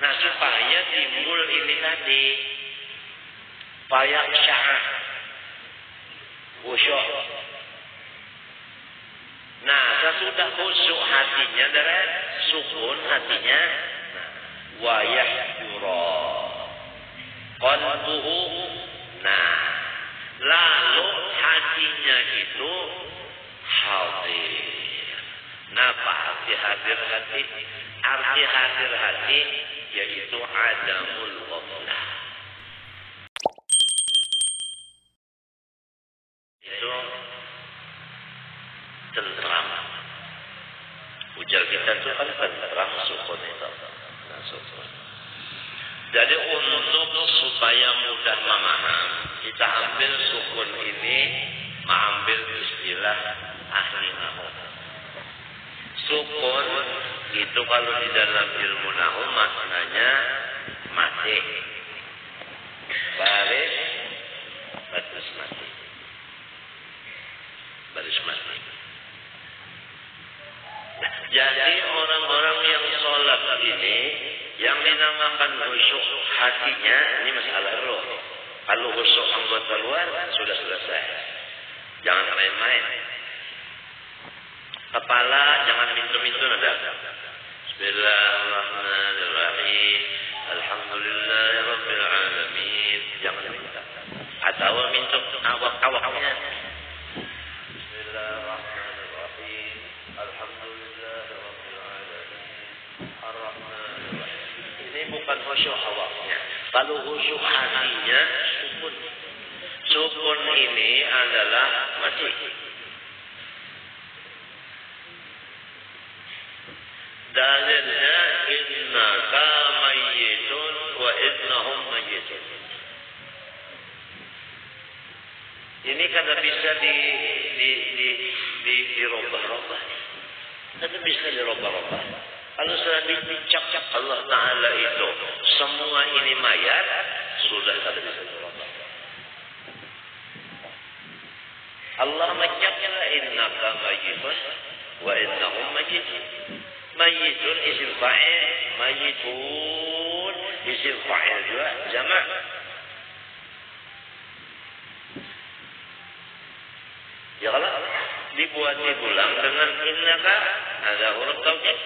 Nah, supaya timbul ini tadi fayakhsha' khusyuk. Nah, sesudah khusyuk hatinya dari sukun hatinya, wa yahdura qalbuhu. Nah, lalu hatinya itu hadir. Napa arti hadir hati? Arti hadir hati yaitu adamul ghaflah. Itu tentram. Ujar kita itu kan tentram, sukun itu. Nah, sukun. Jadi untuk supaya mudah memaham, kita ambil sukun ini, mengambil istilah ahli nahwu. Sukun itu kalau di dalam ilmu nahwu maknanya mati. Baris mati. Baris mati. Nah, jadi orang-orang yang sholat ini yang dinamakan khusyuk hatinya, ini masalah roh. Kalau khusyuk anggota luar sudah selesai. Jangan main-main. Kepala jangan mintu-mintu nada. Bismillahirrahmanirrahim. Alhamdulillahirabbil alamin. Jangan minta. Atau mintu awak-awaknya. Bismillahirrahmanirrahim. Alhamdulillahirabbil alamin. Arrahmanirrahim. Ini bukan khusyuk awaknya. Kalau khusyuk hatinya sukun. Sukun ini adalah mati. Dalilnya innaka mayyitun wa innahum mayyitun. Ini kada bisa dirubah-rubah. Kada bisa dirubah-rubah. Kalau sudah dicap-cap Allah Ta'ala itu semua ini mayat, sudah kada bisa dirubah. Allah mencapnya innaka mayyitun wa innahum mayyitun. Mayyitun isim fa'il, mayyitun isim fa'il juga jamak. Ya kalau dibuat diulang dengan innaka ada huruf taukid.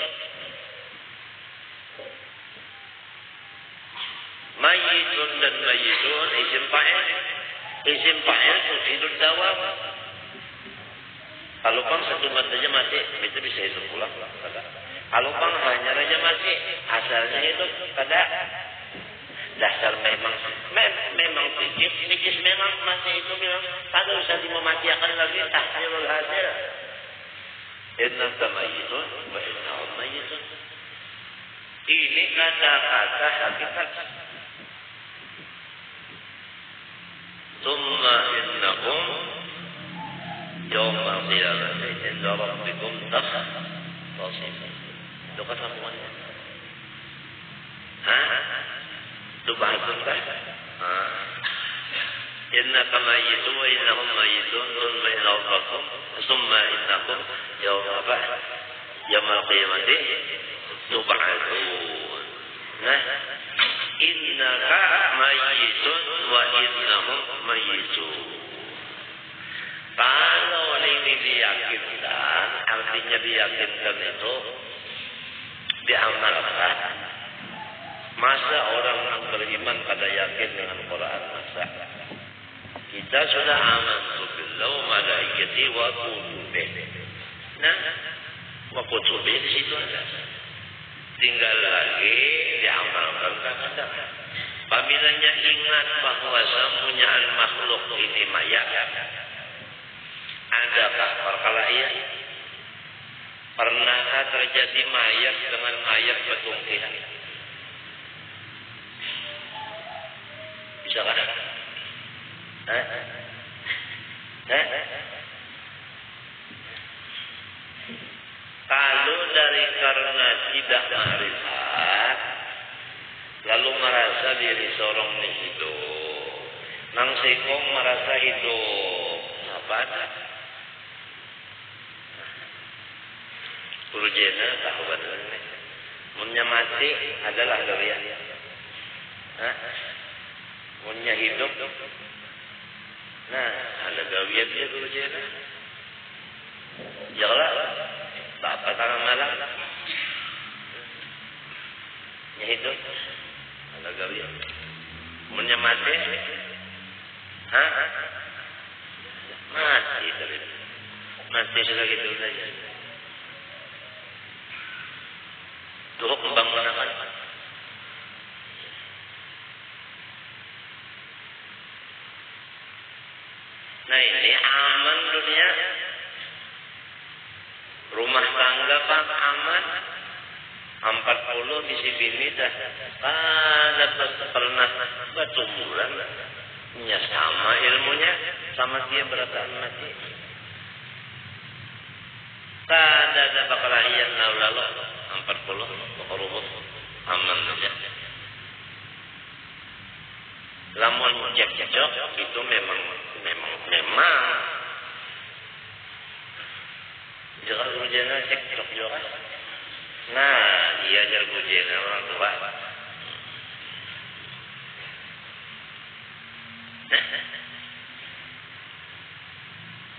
Mayyitun dan mayyitun isim fa'il. Isim fa'il tufidud dawam. Kalau bang satu mat saja mati, itu bisa hidup pulang. Kalau bang hanya saja mati, asalnya hidup kada. Dasar memang pikir memang mati itu bilang kada usah dimatiakan lagi tahdirul hadir. Innaka mayyitun wa innahum mayyitun. Ini kata-kata hakikat. Tsumma innakum yawma qiyamati inda rabbikum takhtasifun. Itu kan sambungannya. Itu bahasan kan? Innaka mayyitun wa innahum mayyitun thumma ila rabbikum thumma innakum yawmal qiyamati tub'atsun. Nah, innaka mayyitun wa innahum mayyitun. Kalau ini diyakinkan, artinya diyakinkan itu diamalkan. Masa orang yang beriman pada yakin dengan Quran masa? Kita sudah amantu billah wa malaikatihi wa kutubihi. Nah, wa kutubihi di situ ada. Tinggal lagi diamalkan kata. Apabila ingat bahwa semuanya makhluk ini mayat, adakah perkara iya? Pernahkah terjadi mayat dengan mayat bertungkihan? Bisakah? Kalau dari karena tidak ma'rifat, lalu merasa diri seorang ini hidup, nang sekong merasa hidup, apa? Urujena tahu benar ni. Munnya mati adalah gawian. Munnya hidup. Nah, ada gawian dia dulu jena. Janganlah. Tak apa tangan malam. Nya hidup. Ada gawian. Munnya mati. Mati tadi. Mati sudah gitu saja. Tuh pembangunan apa? Nah ini aman dunia. Rumah tangga pak aman. 40 di bini dah. Pada pernah bertumbuhan. Ya sama ilmunya. Sama dia berataan mati. Tak ada perkelahian lalu 40 ruhut aman saja. Lamun cekcok itu memang jangan rujana cekcok juga. Nah dia jangan rujana orang tua.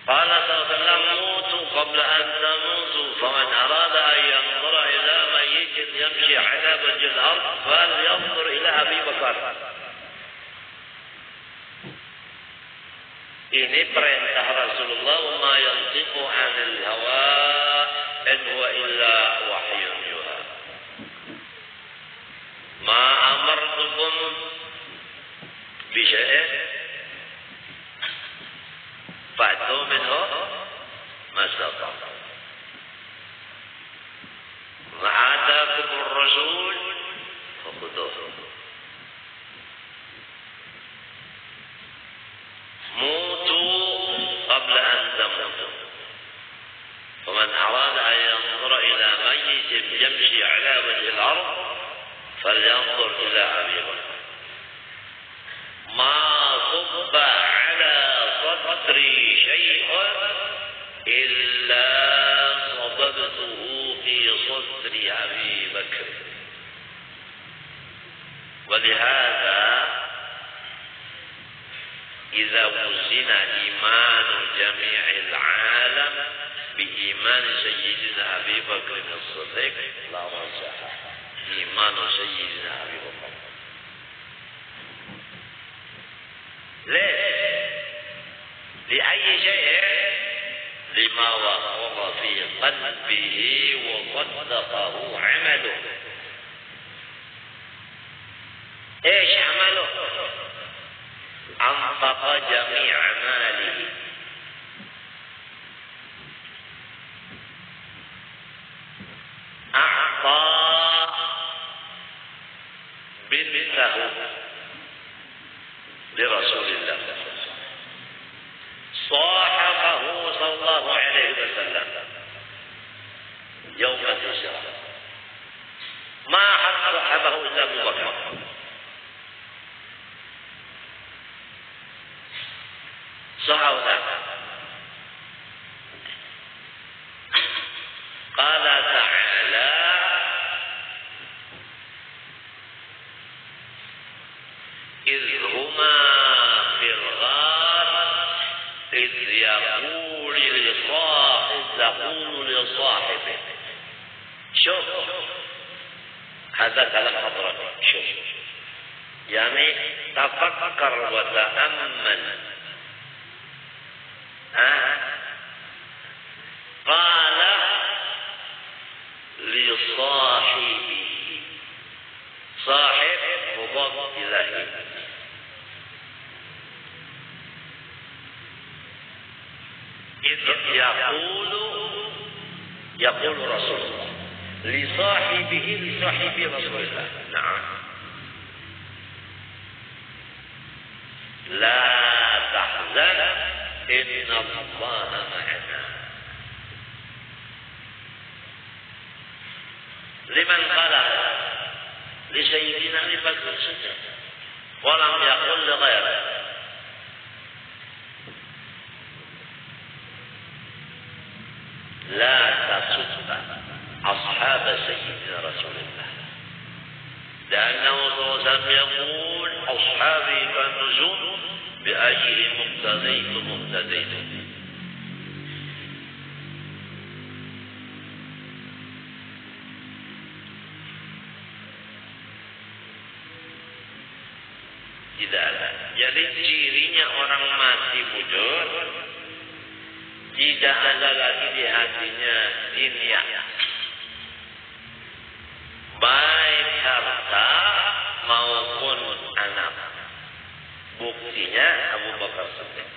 قال صلى الله عليه وسلم موتوا قبل أن تموتوا فمن أراد أن ينظر إلى ميت يمشي على وجه الأرض فلينظر إلى أبي بكر. Ini perintah Rasulullah, ma yantiqu 'anil hawa in huwa illa wahyun yuha. Ma amartukum bi syai'in fa'tu minhu mastata'tum. Ma ataakumur rasul fakhudhuhu. قبل أن تموتوا ومن أراد أن ينظر إلى ميت يمشي على وجه الأرض فلينظر إلى أبي بكر. ما صب على صدري شيء إلا صببته في صدر أبي بكر. ولهذا إذا وزن إيمان جميع العالم بإيمان سيدنا أبي بكر الصديق لا رجح إيمان سيدنا أبي بكر. ليه؟ لأي شيء؟ لما وقر في قلبه وصدقه عمله. إيش عمله؟ أنفق جميع ماله أعطى بنته لرسول الله صاحبه صلى الله عليه وسلم يوم الهجرة ما حد صاحبه إلا أبو بكر. صحوة قال تعالى إذ هما في الغار إذ يقول لصاحبه شوف هذا كلام حضرتك شوف يعني تفكر وتأمل. قال لصاحبه صاحب مضاف إليه إذ يقول رسول الله لصاحبه رسول الله نعم لا تحزن إن الله معنا. لمن قال لسيدنا أبي بكر الصديق ولم يقل لغيره. لا تسب أصحاب سيدنا رسول الله لأنه صلى الله عليه وسلم يقول أصحابي كالنجوم بأيهم اقتديتم اهتديتم. Tidak ada. Jadi cirinya orang mati bujur, tidak ada lagi di hatinya dunia, baik harta maupun anak. Buktinya Abu Bakar Siddiq.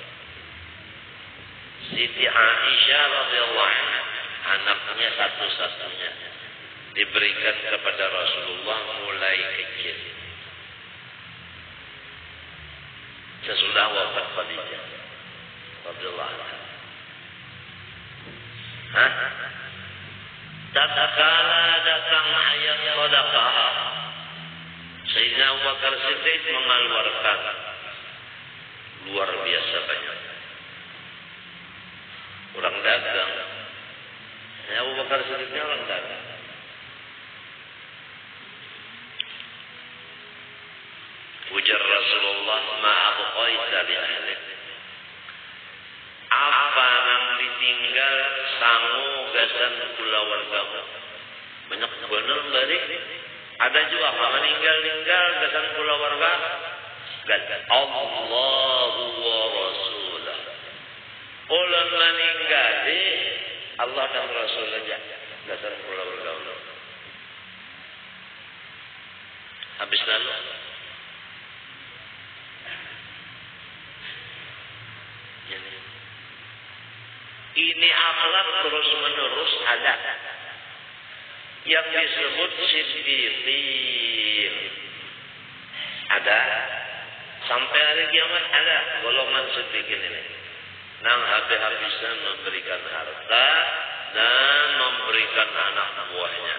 Siti Aisyah radhiyallahu anha, anaknya satu-satunya, diberikan kepada Rasulullah mulai kecil. Sesudah wafat Khadijah radhiyallahu anha. Tatkala datang ayat sedekah, Sayyidina Abu Bakar Siddiq mengeluarkan luar biasa banyak. Orang dagang. Abu Bakar Siddiqnya orang dagang. Ujar Rasulullah, ma'abqaita li ahlik. Apa yang ditinggal sangu gasan kulawan kamu. Banyak benar balik. Ada juga meninggal gasan kulawan kamu. Allahu wa Rasulah. Ulang meninggal Allah dan Rasul saja. Gasan kulawan kamu. Habis lalu. Ini akhlak terus menerus ada. Yang disebut siddiqin. Ada. Sampai hari kiamat ada golongan siddiqin ini. Nang habis-habisan memberikan harta dan memberikan anak buahnya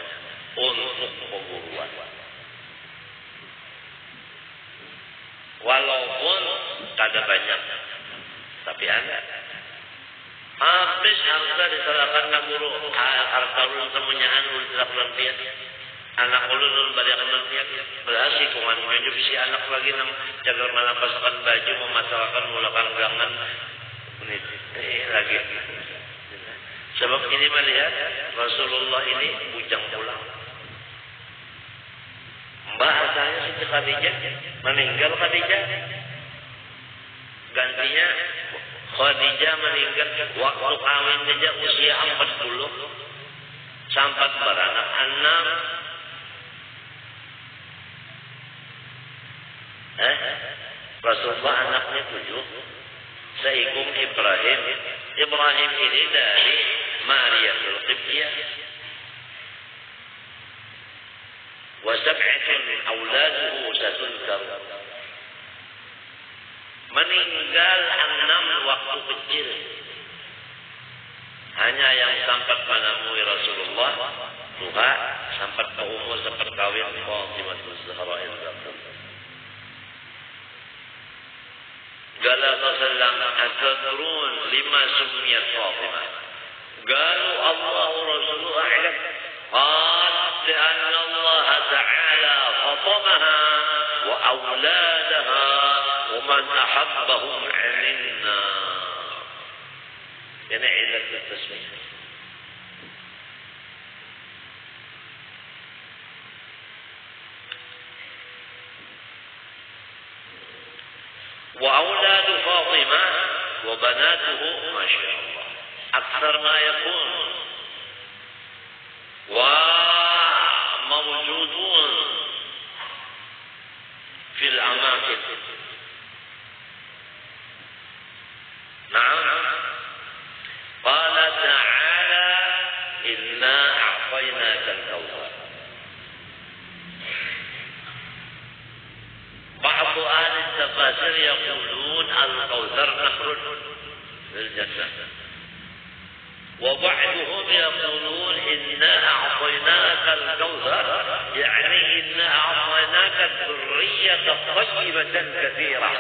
untuk pemburuan. Walaupun tidak banyak, tapi ada. Habis harta diserahkan na guru, harta ulun temunyaan ulun tidak lampian. Anak ulun balik lampian. Berhasil kuman menuju si anak lagi nang jaga menampaskan baju, memasarkan mulakan gangan. Ini lagi. Sebab ini melihat Rasulullah ini bujang pulang. Mbak asalnya Siti Khadijah, meninggal Khadijah. Gantinya Khadijah meninggal waktu kawin saja usia 40, sampai beranak 6. Rasulullah anaknya 7. Seikum Ibrahim. Ibrahim ini dari Mariyatul Qibtiyah. Wa sab'atun auladuhu satulkar. Meninggal 6 waktu kecil. Hanya yang sempat menemui Rasulullah Tuha sempat ke umur sempat kawin Fatimah Zahra al-Zahra. Qala sallallahu atadrun lima sumiyat Fatimah. Qalu Allah Rasuluhu a'lam. Qal li'anna Allah ta'ala fatamaha wa awladaha ومن أحبهم علمنا. يعني علة التسمية. وأولاد فاطمة وبناته ما شاء الله أكثر ما يكون وموجودون في الأماكن. نعم. قال تعالى إنا أعطيناك الكوثر. بعض أهل التفاسير يقولون الكوثر نهر في الجنة، وبعضهم يقولون إنا أعطيناك الكوثر يعني إنا أعطيناك الذرية طيبة كثيرة.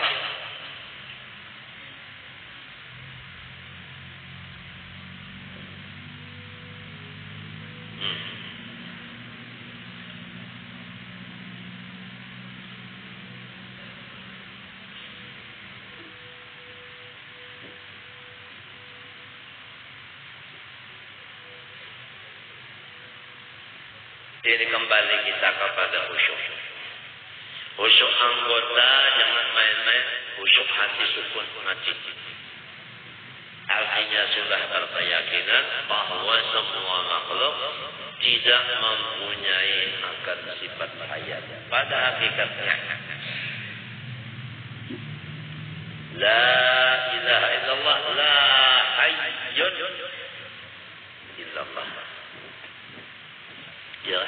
Ini kembali kita kepada khusyuk. Khusyuk anggota jangan main-main, khusyuk hati sukun mati. Artinya sudah berkeyakinan bahwa semua makhluk tidak mempunyai akan sifat hayat. Pada hakikatnya, la ilaha illallah, la hayyun illallah. Ya,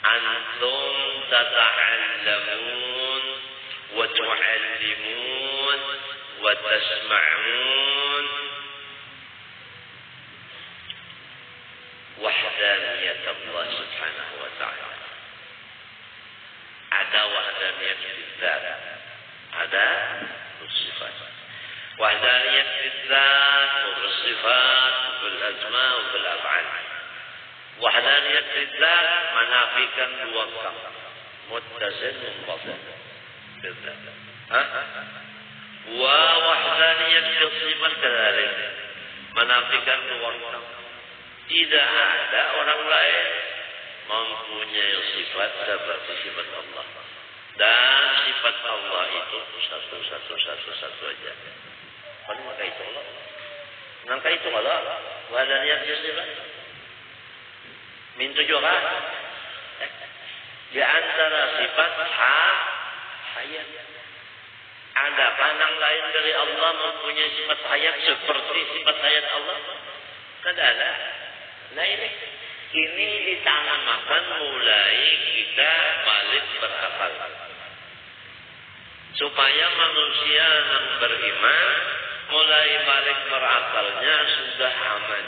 antum tata'allamun wa tu'allimun wa tasma'un wahdaniyat Allah subhanahu wa ta'ala. Ada wahdaniyat dzat, ada sifat. Wahdaniyat dzat wa sifat bil asma wa bil af'al. Wahdaniyat dzat menafikan dua kata, muttasil munfasil. Wa wahdaniyat sifat kadzalik menafikan dua kata. Tidak ada orang lain mempunyai sifat seperti sifat Allah. Dan sifat Allah itu satu aja. Maka itu Allah. Maka itu Allah. Wahdaniyat sifat. Min tujuhkan. Di antara sifat hayat. Ada panang lain dari Allah mempunyai sifat hayat seperti sifat hayat Allah? Tidak ada. Nah ini ditanamkan mulai kita balik berakal. Supaya manusia yang beriman mulai balik berakalnya sudah aman.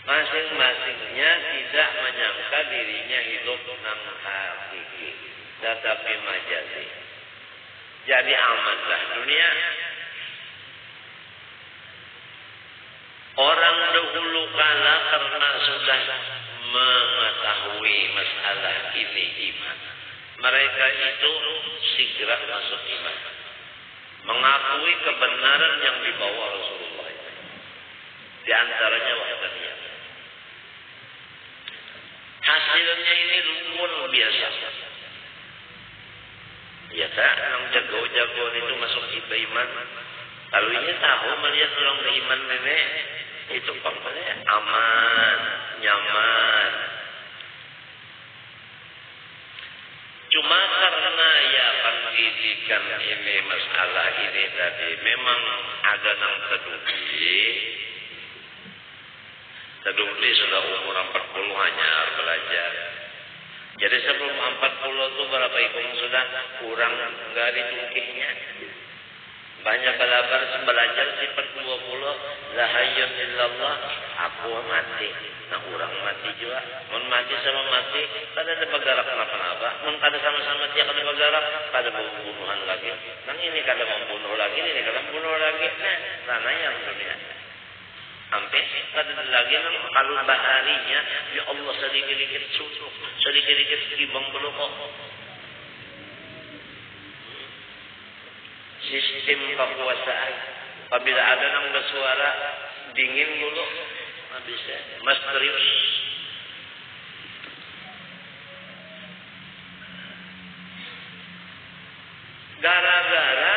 Masing-masingnya tidak menyangka dirinya hidup nang hakiki, tetapi majazi. Jadi amanlah dunia. Orang dahulu kala karena sudah mengetahui masalah ini iman, mereka itu segera masuk iman, mengakui kebenaran yang dibawa Rasulullah itu. Di antaranya wahdaniyah. Hasilnya ini luar biasa. Ya tak, orang jago-jago itu masuk iman. Kalau ini tahu melihat orang beriman nenek, itu pokoknya aman, nyaman. Cuma karena ya pendidikan ini, masalah ini tadi memang ada yang Terduli sudah umur 40 hanya belajar. Jadi sebelum 40 itu berapa ikut sudah kurang enggak ditungkihnya. Banyak belajar sifat 20 la hayyun illallah, aku mati. Nah orang mati juga. Mun mati sama mati kada ada bergerak kenapa-napa. Mun kada sama-sama dia kada bergerak, kada membunuhan lagi. Nang ini kada membunuh lagi, ini kada membunuh lagi. Nah, sana yang dunia. Sampai kada lagi nang kalau baharinya ya Allah sedikit-sedikit susuk, sedikit-sedikit ibang belokok. Sistem kekuasaan. Apabila ada yang bersuara dingin dulu, bisa misterius. Gara-gara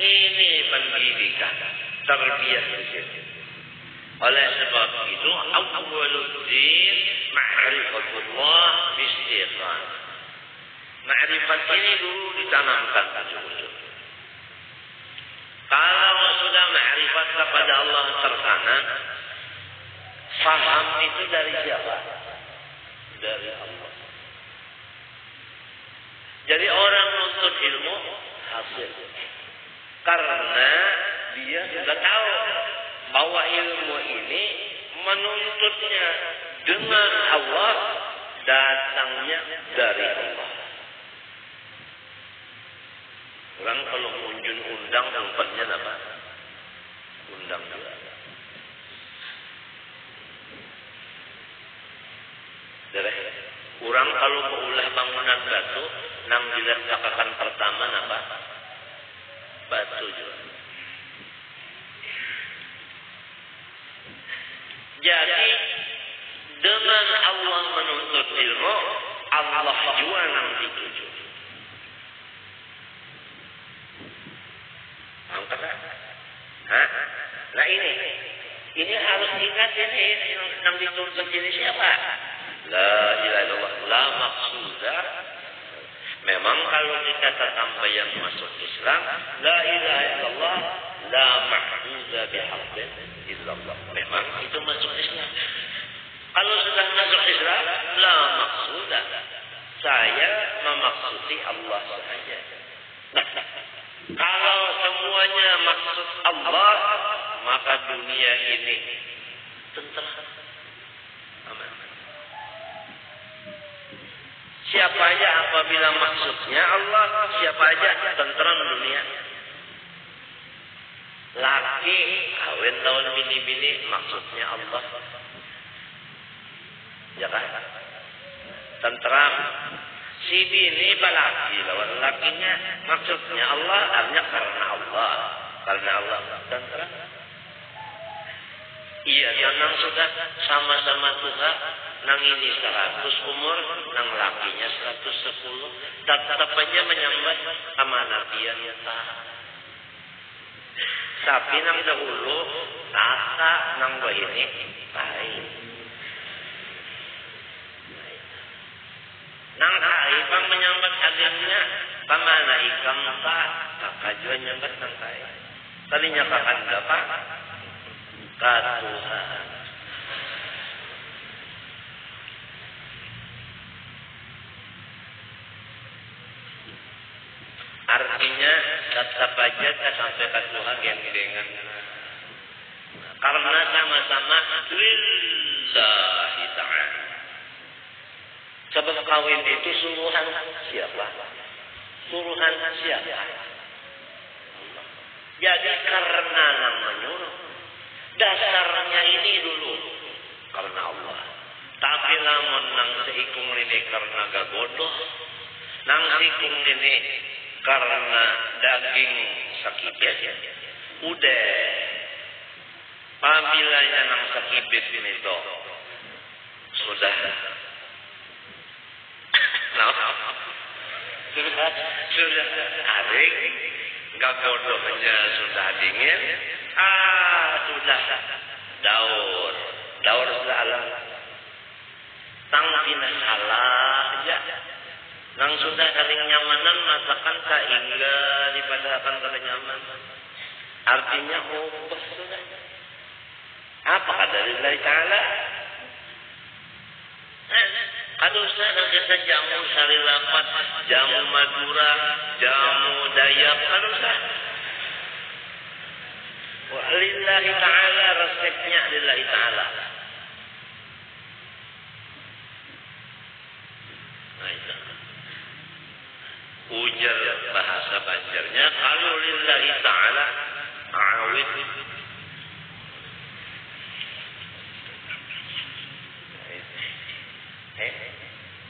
ini pendidikan, tarbiyah di sini. Oleh sebab itu, awwaluddin ma'rifatullah bistighfar. Ma'rifat ini dulu ditanamkan ujung-ujung. Kalau sudah ma'rifat kepada Allah tertanam, faham itu dari siapa? Dari Allah. Jadi orang menuntut ilmu hasil. Karena dia sudah tahu bahwa ilmu ini menuntutnya dengan Allah, datangnya dari Allah. Orang kalau mengunjung undang tempatnya apa? Undang juga. Orang kalau mengulah bangunan batu, nang diletakkan pertama apa? Batu juga. Jadi Dengan Allah menuntut ilmu, Allah juga nang dituju. Paham kan? Hah? Nah ini harus ingat ini yang dituntut ini siapa? La ilaha illallah, la maqsuda. Memang kalau dikata tambah yang masuk Islam, la ilaha illallah, la ma'budu bihaqqin illallah. Memang itu masuk Islam. Kalau sudah masuk Islam, la maqsuda. Saya memaksudi Allah saja. Nah, kalau semuanya maksud Allah, maka dunia ini tentram. Aman. Siapa aja apabila maksudnya Allah, siapa aja tentram dunia. Laki kawin tahun bini-bini maksudnya Allah. Ya kan? Tentram. Si bini balaki lawan lakinya maksudnya Allah, artinya karena Allah. Karena Allah tentram. Iya, nang sudah sama-sama Tuhan, nang ini 100 umur, nang lakinya 110. Tetap aja menyambat sama Nabi yang tapi nang dahulu, tata nang ini baik. Nang kai bang menyambat adiknya, pamana ikam tak, kakak juga nyambat nang kai. Tadinya kakak dapat, Tuhan. Artinya tetap aja sampai ke Tuhan dengan karena sama-sama lillahi ta'ala. Sebab kawin itu suruhan siapa? Suruhan siapa? Jadi karena nang menyuruh. Dasarnya ini dulu karena Allah. Tapi lamun nang seikung ini karena gagodoh, nang seikung ini karena daging sakibet, udah. Pamilanya nang sakibet ini toh sudah. Sudah adik, gagodohnya sudah dingin. Sudah daur sudah alam. Tang pina salah aja. Nang sudah saling nyamanan masakan tak hingga dipadakan kada nyaman. Artinya sudah. Apa kata Allah Ta'ala? Kalau saya kita jamu sari lapat, jamu Madura, jamu Dayak, kalau saya. Lillahi ta'ala, resepnya lillahi ta'ala. Nah itu. Ujar bahasa Banjarnya, kalau lillahi ta'ala, awid.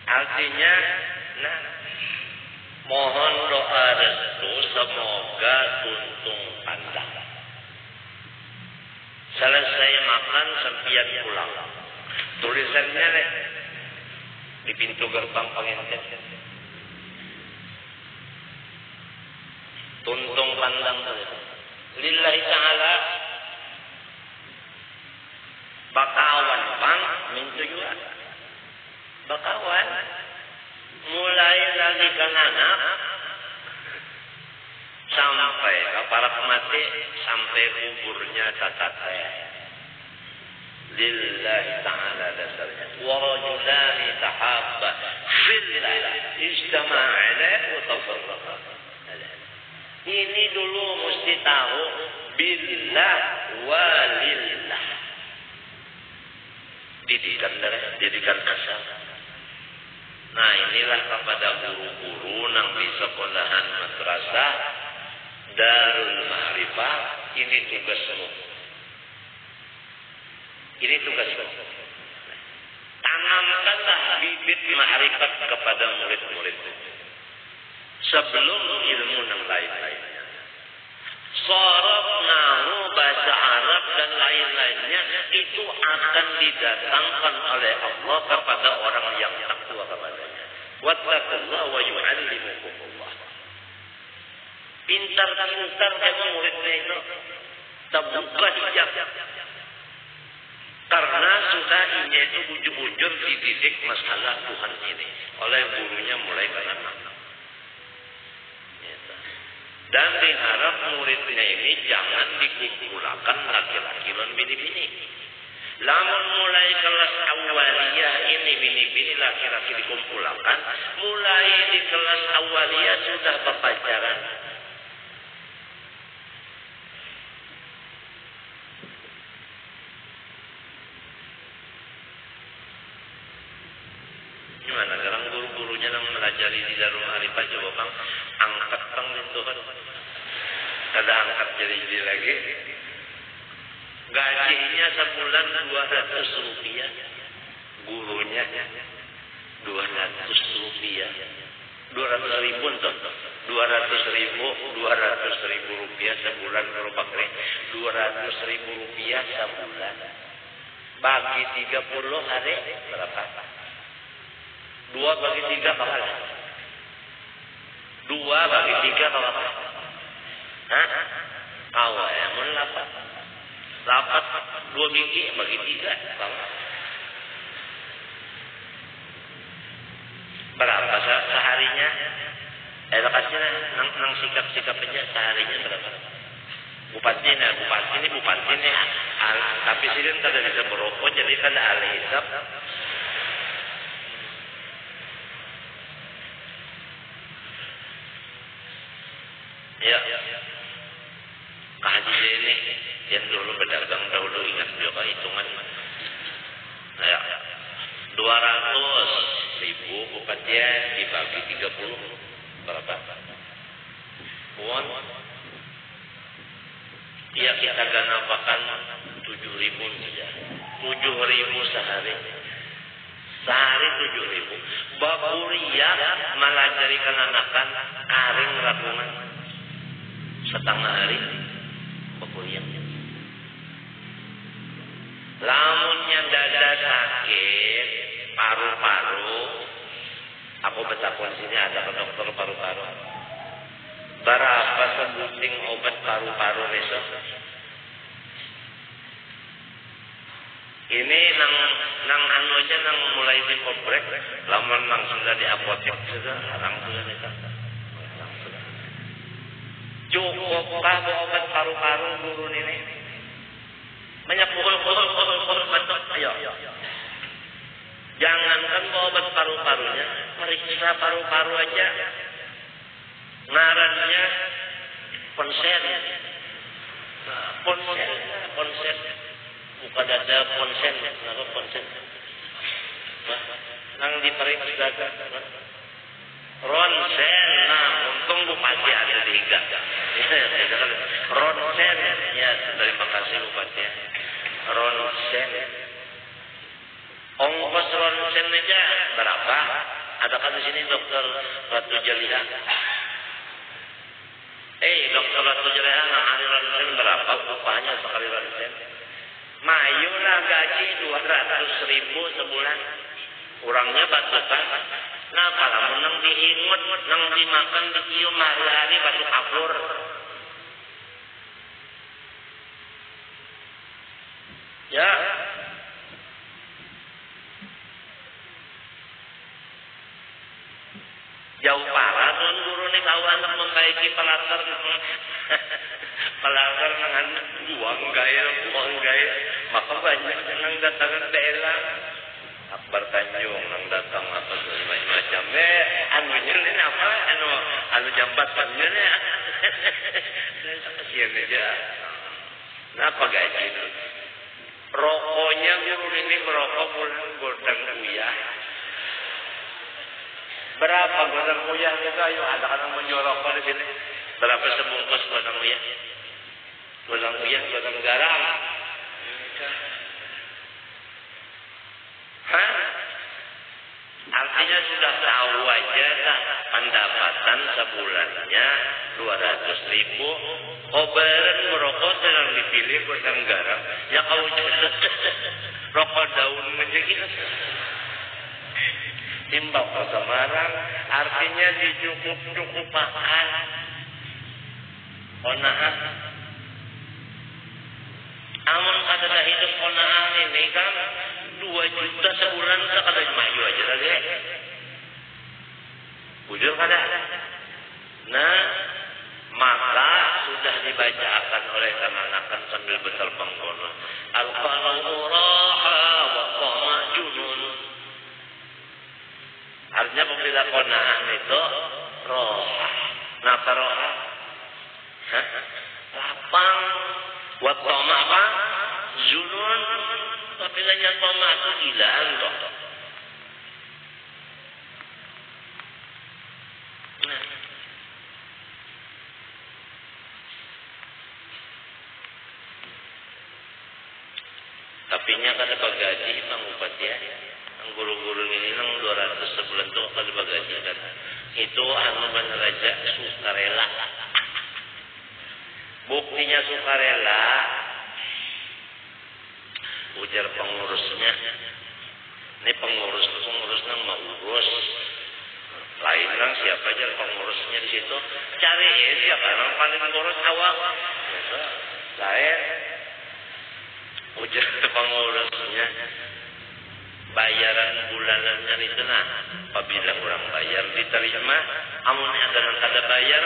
Artinya, mohon doa restu semoga tuntung pandang. Selesai makan sempian pulang. Tulisannya di pintu gerbang pengantin. Tuntung pandang lillahi ta'ala. Bakawan pang mintu juga. Bakawan mulai lagi ke anak sampai ke para pemati sampai kuburnya tatate lillahi ta'ala dasarnya wa rajulani tahabba fillah ijtama'a alaihi wa tafarraqa. Ini dulu mesti tahu billah walillah. Didikan asal. Nah inilah kepada guru-guru nang di sekolahan madrasah Darul Ma'rifah, ini tugasmu. Ini tugasmu. Tanamkanlah bibit ma'rifat kepada murid-muridmu sebelum ilmu yang lain-lainnya. Sorofnahu bahasa Arab dan lain-lainnya itu akan didatangkan oleh Allah kepada orang yang takwa kepadanya. Wattaqullaha wa yu'allimukumullah. Pintar-pintar kamu muridnya itu terbuka hijab. Karena sudah ini itu ujur-ujur dididik masalah Tuhan ini oleh gurunya mulai kanak-kanak. Dan diharap muridnya ini jangan dikumpulkan laki-laki dan bini-bini. Lamun mulai kelas awaliyah ini bini-bini laki-laki dikumpulkan, mulai di kelas awaliyah sudah berpacaran. Gimana sekarang guru-gurunya yang melajari di Darul Arifah coba bang angkat bang Tuhan, ada angkat jadi lagi. Gajinya sebulan 200 rupiah, gurunya 200 rupiah, 200 ribu tuh, 200 ribu rupiah sebulan berapa kali? 200 ribu rupiah sebulan. Bagi 30 hari berapa? 2 bagi 3 berapa? 2 bagi 3 berapa? Hah? Awal ya, mun 8 2 biji bagi 3 berapa seharinya? Kasihnya nang sikap-sikap aja seharinya berapa? Bupati ini tapi sini kada bisa merokok jadi kada ahli hisab. Ya. Haji ini yang dulu berdagang dahulu ingat juga hitungan. Ya. 200.000 bupatinya dibagi 30 berapa? Uang. Ya kita ganapakan 7.000 saja. 7.000 sehari. Sehari 7.000. Bakuria malah jadi kananakan karing rakungan. Setengah hari bakuria. Lamunnya dada sakit, paru-paru, aku bertakon sini ada ke dokter paru-paru. Berapa sebuting obat paru-paru besok? Ini nang anu aja nang mulai di komplek, lamun nang sudah di apotek sudah, larang sudah nih kan. Cukupkah obat paru-paru guru ini? Banyak pukul batuk, ayo. Jangankan obat paru-parunya, meriksa paru-paru aja. Ngarannya ponsen. Ponsen. Bukan ada ponsen, kenapa ponsen? Nang diperiksa ronsen, nah untung bupati ada 3. Ronsen, ya terima kasih bupati. Ronsen. Ongkos ronsen aja berapa? Adakah di sini dokter Ratu Jaliha? Dokter Ratu Jaliha nang ahli ronsen berapa upahnya sekali ronsen? Mayulah gaji 200.000 sebulan. Kurangnya batukan. Nah, kalau nang diingut, nang dimakan, dicium hari-hari batuk kapur. Ya. Jauh parah tuan guru nih kawan membaiki pelatar. Pelatar dengan buang gaya. Maka banyak yang datang daerah. Akbar Tanjung nang datang apa macam anu ini apa anu jambatannya kasihan aja. Kenapa gaji itu? Rokoknya guru ini merokok bulan godang uyah. Berapa godang uyah itu? Ayo ada kan menjual rokok di sini. Berapa sebungkus godang uyah? Godang uyah, godang garam. Hah? Artinya sudah tahu aja dah pendapatan sebulannya 200.000. Kobaran merokok sedang dipilih gudang garam. Ya kau rokok daun aja gitu. Timbang ke Semarang artinya dicukup-cukupakan. Konaan. Amun kata hidup konaan ini kan 2 juta sebulan kada mayu aja tadi. Bujur kada. Nah, maka sudah dibacakan oleh kanakan sambil berterbang kono. Al-qalau raha wa qama junun. Artinya pembela konaan itu roha. Napa roha? Lapang. Wa qama apa? Junun. Apabila yang qama itu gilaan toh. Tapinya kada bagaji nang upatya. Ang guru-guru ini nang 200 sebulan tuh kada bagaji kan. Itu anu bener aja sukarela. Buktinya sukarela ujar pengurusnya. Ini pengurus nang mau urus. Lain nang siapa aja pengurusnya di situ. Cari siapa nang paling ngurus awak. Lain ujar pengurusnya, bayaran bulanannya itu nah, apabila kurang bayar diterima, amun ada yang kada bayar,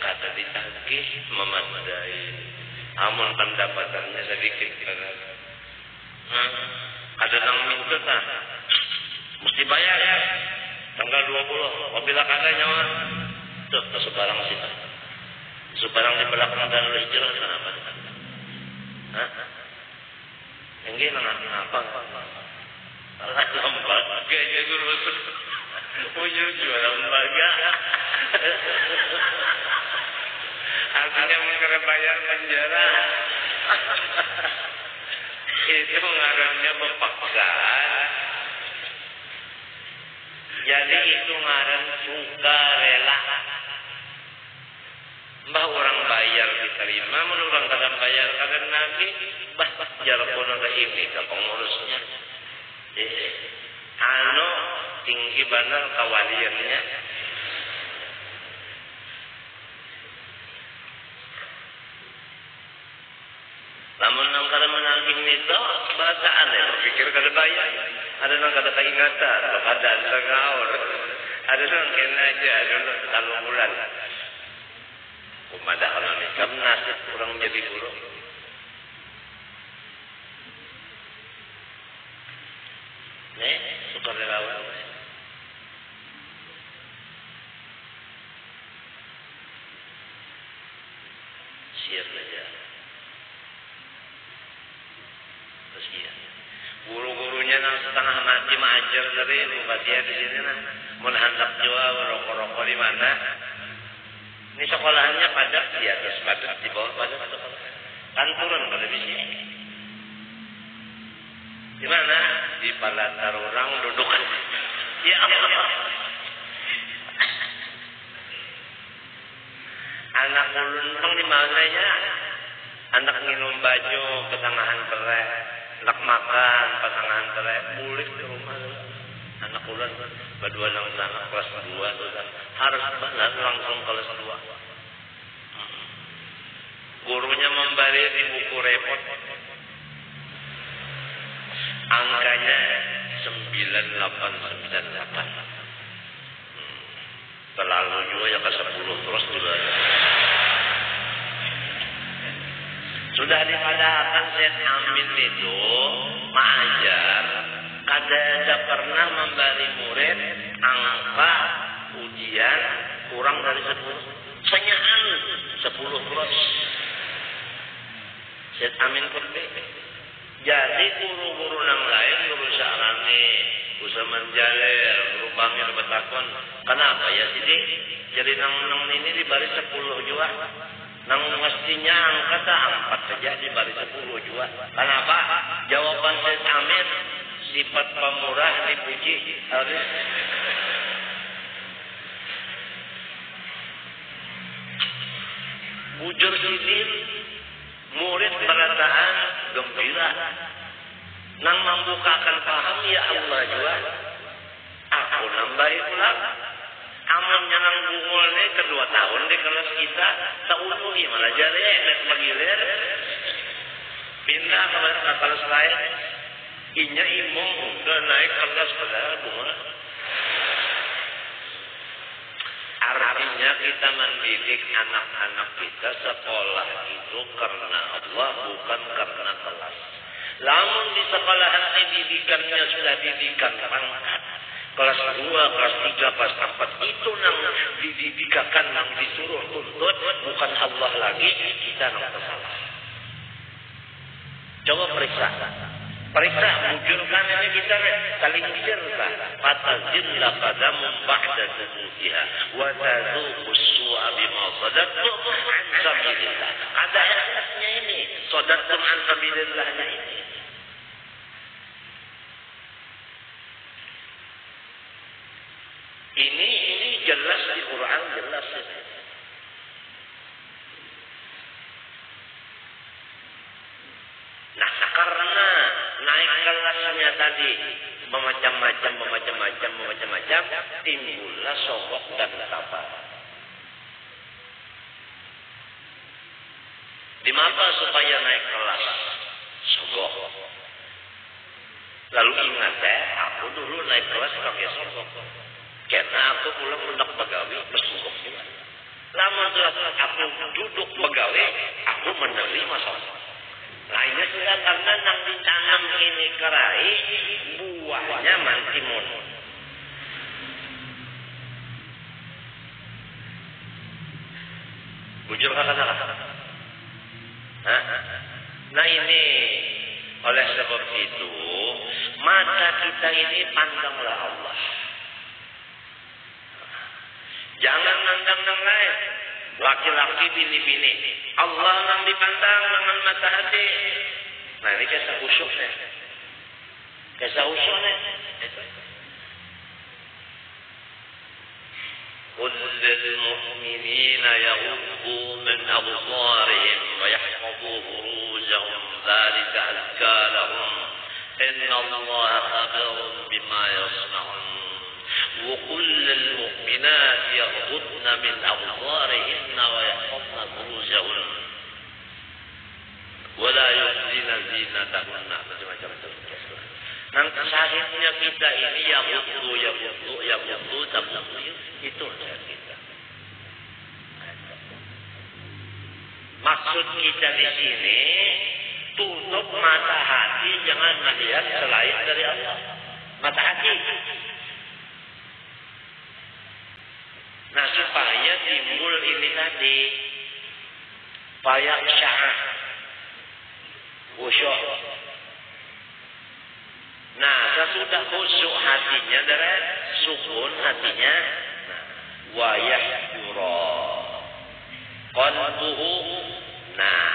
kata ditagih memadai. Amun pendapatannya sedikit, ada yang minta nah, mesti bayar ya, tanggal 20. Apabila kada nyawa, tuh sebarang situ, sebarang di belakang dan lu hijrah kenapa? Enggak apa? Lembaga aja guru. Ujung lembaga. Artinya mengkira bayar penjara. Itu ngarannya berpaksaan. Jadi itu ngaran sukarela. Mbah orang bayar diterima, menurut orang kadang bayar kadang nabi, bah jarak kono ke ini ke pengurusnya. Anu tinggi benar kawaliannya. Namun nang kada menangking nito bahasa aneh, berpikir kada bayar. Ada nang kada keingatan, kada ngaur. Ada nang kena aja dulu kalau bulan. Kumada kalau nikah nasib kurang menjadi buruk. Nih, sukarelawan. Siap aja. Kasihan. Guru-gurunya nang setengah mati mengajar dari bupati di sini nah. Mun handak jua rokok-rokok di mana? Ini sekolahnya padat di atas padat, di bawah padat. Kan turun pada di sini. Di mana? Di palatar orang duduk. Ya Allah. Anak ulun bang di mananya? Anak minum baju ketangahan terai, anak makan pasangan terai, bulik di rumah. Anak ulun berdua nang sana kelas 2 tuh harus banget langsung kelas 2. Gurunya memberi di buku repot. Angkanya 9898. Terlalu juga ya ke 10 terus juga. Sudah dipadahkan Syekh Amin itu mengajar, kada pernah memberi murid angka ujian kurang dari 10. Senyaan 10 terus. Syekh Amin pergi. Jadi guru-guru nang lain guru Syarani, Usaha Menjalir, guru Bangir Betakon. Kenapa ya Sidi? Jadi nang ini dibari 10 juga. Nang mestinya angka 4 saja dibari 10 juga. Kenapa? Jawaban Syekh Amin Sifat pemurah dipuji harus. Bujur sidin, murid berataan gembira. Nang membukakan paham ya Allah juga. Aku nambahi ulang. Amun nyanang bungul nih kedua tahun di kelas kita. Tauluhi malah jadi enak magilir. Pindah ke kelas lain. Inya imam udah naik kelas padahal bunga. Artinya kita mendidik anak-anak kita sekolah itu karena Allah bukan karena kelas. Lamun di sekolah ini didikannya sudah didikan pangkat. Kelas 2, kelas 3, kelas 4 itu nang dididikakan nang disuruh tuntut bukan Allah lagi, kita nang salah. Coba periksa. Periksa mujurkan ini kita saling cerita. Fatazilla qadamun ba'da thubutiha wa tazuqus su'a bima sadaqtu an sabilillah. Ada ayatnya ini, sadaqtum an sabilillahnya ini. Ini jelas di Quran, jelas ini. Nah, karena naik kelasnya tadi memacam-macam, timbullah sogok dan sabar. Di mana supaya naik kelas? Sogok. Lalu ingat aku dulu naik kelas pakai sogok. Karena aku pulang mendak pegawai bersogok juga. Lama aku duduk pegawai, aku menerima sogok. Lainnya sudah karena nang ditanam ini kerai, buahnya mantimun. Bujur kata-kata. Nah ini oleh sebab itu mata kita ini pandanglah Allah. Jangan mandang yang lain. Laki-laki, bini-bini. Allah yang dipandang dengan mata hati. Nah ini kisah khusyuknya. Kisah khusyuknya. قل للمؤمنين يغضوا من أبصارهم ويحفظوا فروجهم ذلك أزكى لهم إن الله خبير بما يصنعون وقل للمؤمنات يغضضن من أبصارهن ويحفظن فروجهن ولا يبدين زينتهن macam-macam. Nang sahihnya kita ini yang butuh itu kita. Maksud kita di sini tutup mata hati, jangan melihat selain dari Allah. Mata hati. Nah supaya timbul ini tadi payak sya'ah khusyuk. Nah sesudah khusyuk hatinya dari sukun hatinya wa yahdura qalbuhu. Nah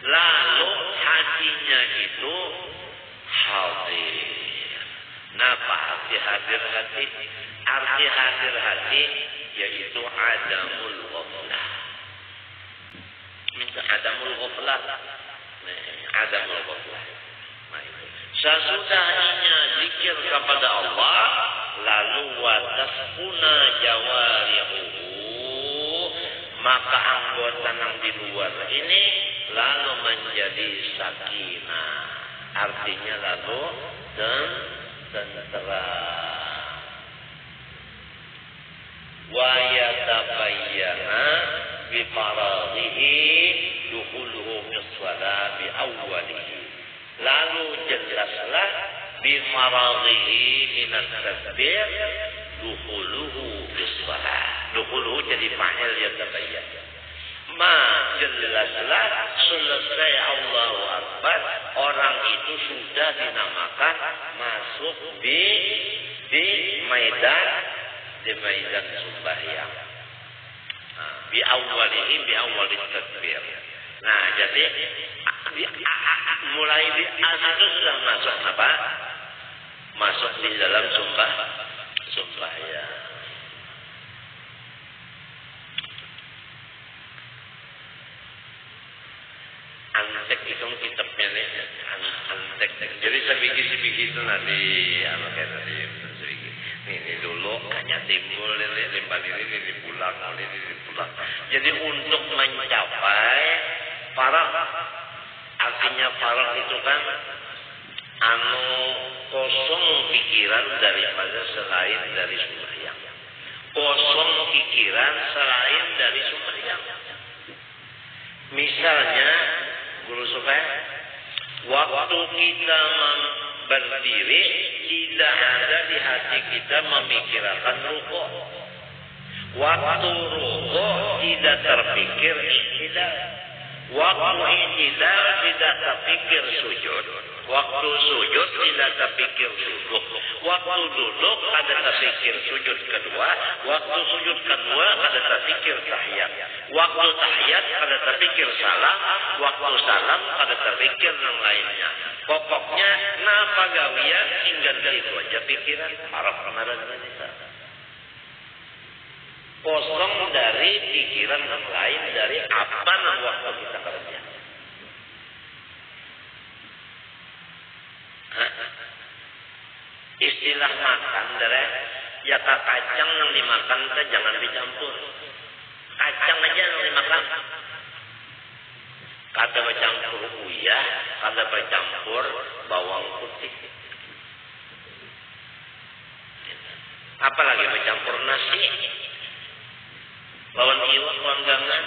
lalu hatinya itu hadir. Napa arti hadir hati? Arti hadir hati yaitu adamul ghaflah. Minta adamul ghaflah. Adamul ghaflah. Sesudahnya zikir kepada Allah, lalu wataskuna jawarihuhu, maka anggota yang di luar ini lalu menjadi sakinah. Artinya lalu tenteram. Wa yatabayyana bi faradhihi dukhuluhu bis shalah bi awwalihi. Lalu jelaslah bi faradhihi min at-takbir dukhuluhu bis shalah. Dukhuluhu jadi fa'il yatabayyan. Ma jelaslah selesai Allahu Akbar, orang itu sudah dinamakan masuk di maidan sembahyang. Bi awwalihi bi awwalit takbir. Nah, jadi mulai di azan itu sudah masuk apa? masuk di dalam sembahyang. Antek itu kitabnya nih, antek. Jadi sebiji itu nanti apa kayak tadi sebiji. Ini dulu hanya timbul limbah ini dipulang. Jadi untuk mencapai farag, artinya farag itu kan kosong pikiran daripada selain dari sembahyang. Kosong pikiran selain dari sembahyang. Misalnya, Guru Sufyan, waktu kita berdiri tidak ada di hati kita memikirkan rukuk. Waktu rukuk tidak terpikir iktidal. Waktu iktidal tidak terpikir sujud. Waktu sujud tidak terpikir duduk. Waktu duduk ada terpikir sujud kedua. Waktu sujud kedua ada terpikir tahiyat. Waktu tahiyat ada terpikir salam. Waktu salam ada terpikir yang lainnya. Pokoknya napa gawian hingga dari itu aja pikiran harap kemarin kita. Kosong dari pikiran yang lain dari apa yang waktu kita kerja. Istilah makan dari ya kacang yang dimakan itu jangan dicampur. Kacang aja yang dimakan. Kada bercampur uyah, kada bercampur bawang putih. Apalagi bercampur nasi. Bawang iwak, bawang gangan,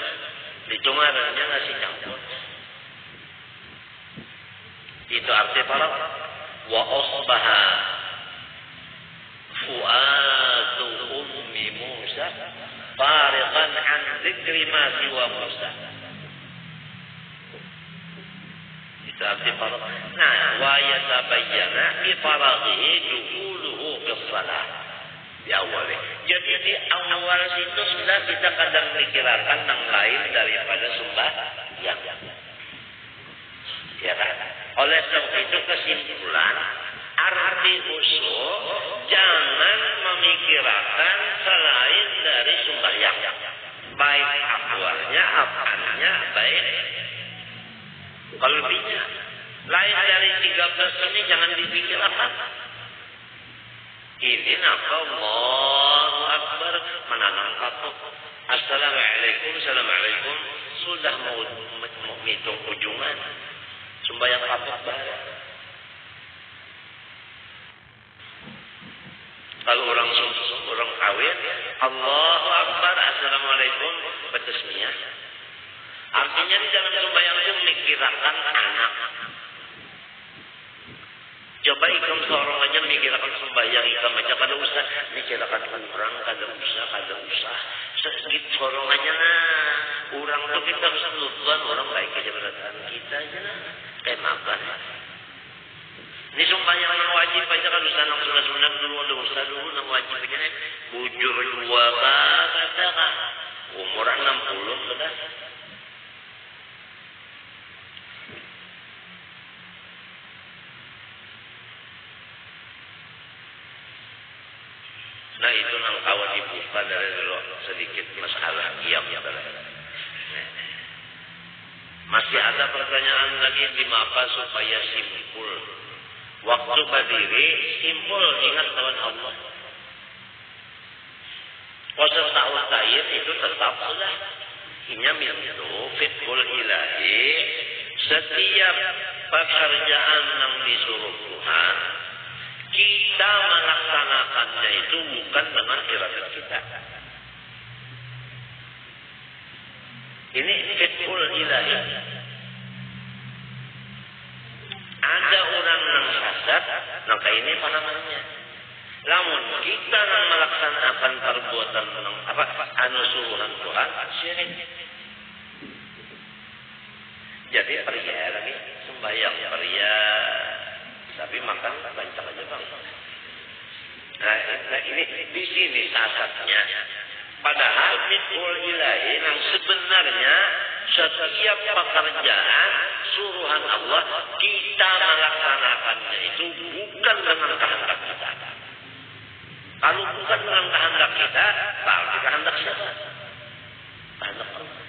dicungaranya nasi campur. Itu arti para wa asbaha fuadu ummi Musa fariqan an dzikri ma siwa Musa. Itu arti para. Nah, wa yatabayyana bi faraghihi dukhuluhu fi shalah. Di awal. Jadi di awal situ sudah kita kadang mikirkan yang lain daripada sembahyang. Ya kan? Oleh sebab itu kesimpulan arti khusyuk jangan memikirkan selain dari sembahyang. Baik akwalnya, afalnya, baik qalbinya. Lain dari 13 ini jangan dipikirkan. Ini napa Allahu Akbar menanam kapuk. Assalamualaikum sudah mau hitung ujungan. Sembahyang kapuk bareng. Kalau orang kawin, Allahu Akbar, Assalamualaikum, bertasmiyah. Artinya di dalam sembahyang itu memikirkan anak. Coba ikam seorang aja mikirkan sembahyang ikam aja kada usah mikirkan orang kada usah sedikit seorang aja nah orang tuh kita harus nutuan orang baik aja beratan kita aja nah makan ini sembahyang yang wajib aja kan usah nang sunat dulu ada usah dulu nang wajib aja nih bujur dua kata kan umur 60 sudah. Nah itu nang kawan dibuka dari dulu sedikit masalah qiyam. Masih ada pertanyaan lagi di mapa supaya simpul. Waktu berdiri simpul ingat Tuhan Allah. Proses ta'awud itu tetap sudah. Inyamil itu fiqhul ilahi. Setiap pekerjaan yang disuruh Tuhan kita melaksanakannya itu bukan dengan iradah kita. Ini fiqhul ilahi. Ada orang yang sesat, maka ini panamannya. Namun kita yang melaksanakan perbuatan suruhan Tuhan syirik. Jadi pria lagi sembahyang pria. Tapi makan banyak aja bang. Nah ini di sini sasatnya. Padahal fiqhul ilahi yang sebenarnya setiap pekerjaan suruhan Allah kita melaksanakannya itu bukan dengan kehendak kita. Kalau bukan dengan kehendak kita, berarti kehendak siapa? Kehendak Allah.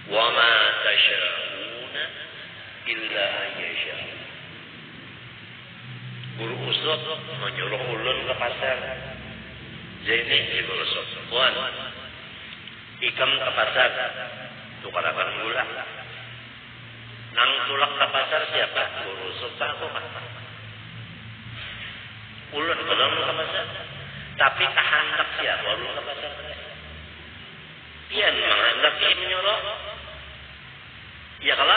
Wa ma tasyauna illa yasha. Guru usut menyuruh ulun ke pasar. Jadi di guru usut, puan, ikam ke pasar, tukarakan gula. Nang tulak ke pasar siapa? Guru usut aku kan. Ulun kalau ke pasar, tapi kehendak siapa? Ulun ke pasar. Dia menghendak dia menyuruh. Ya kalau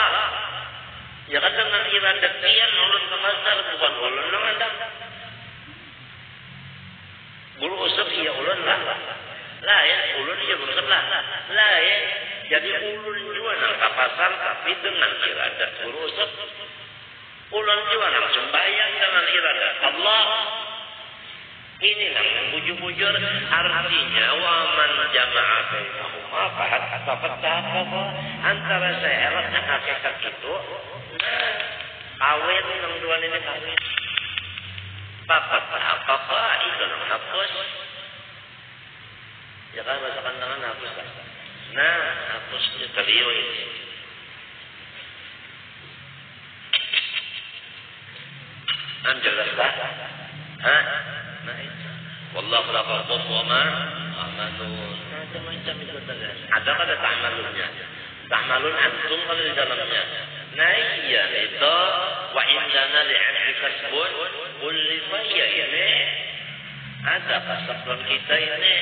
ya kan dengan iradat dia ulun ke pasar bukan ulun menghendak. Guru usap ya ulun lah ya ulun ya guru usap lah ya. Jadi ulun juga nang ke pasar tapi dengan iradat guru usap. Ulun juga nang sembahyang dengan iradat Allah. Ini yang bujur-bujur artinya waman jama'a bainahuma fahatta antara syarat yang hakikat itu kawin yang dua ini kawin apa itu yang hapus ya kan masakan tangan hapus kan nah hapusnya teriyo ini jelas tak nah itu wallahu la yaqul wa ma amalun macam-macam itu ada ta'malunnya ta'malun antum kalau di dalamnya nah iya itu wa indana li'abdi kasbun kulli faya ini ada kasabun kita ini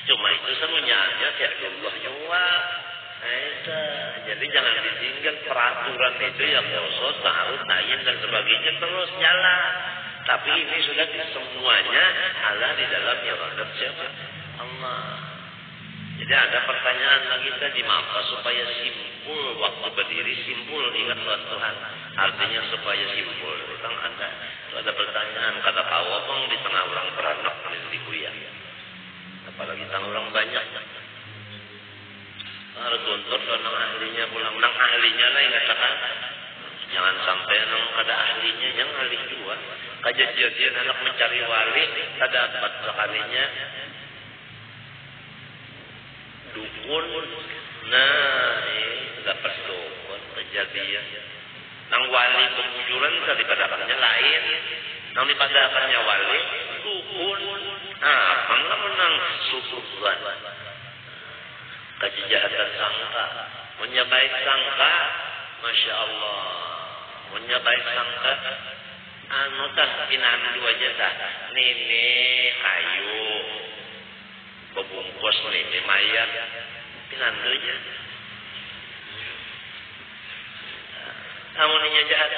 cuma itu semuanya fi'lullah juga itu jadi jangan ditinggal peraturan itu yang khusus ta'arud ta'yin dan sebagainya terus jalan. Tapi ini sudah semuanya Allah di dalam iradat siapa? Allah. Jadi ada pertanyaan lagi tadi maka supaya simpul waktu berdiri simpul ingat Tuhan. Artinya supaya simpul. Tentang ada pertanyaan kata kawabang di tengah orang beranak di kuliah. Apalagi tengah orang banyak. Harus tuntut nang ahlinya pulang nang ahlinya lah ingat kan. Jangan sampai nang ada ahlinya yang ahli juga. Kejadian anak mencari wali, tak dapat sekalinya dukun. Nah, dapat dukun kejadian. Nang wali pengujuran dipadakannya lain. Nang dipadakannya wali dukun. Ah, mangga menang susulan. Kejahatan sangka, menyabai sangka, masya Allah, menyabai sangka. Anu tah pinan dua jasa nini kayu bebungkus nini mayat pinan dua jasa namun ini jahat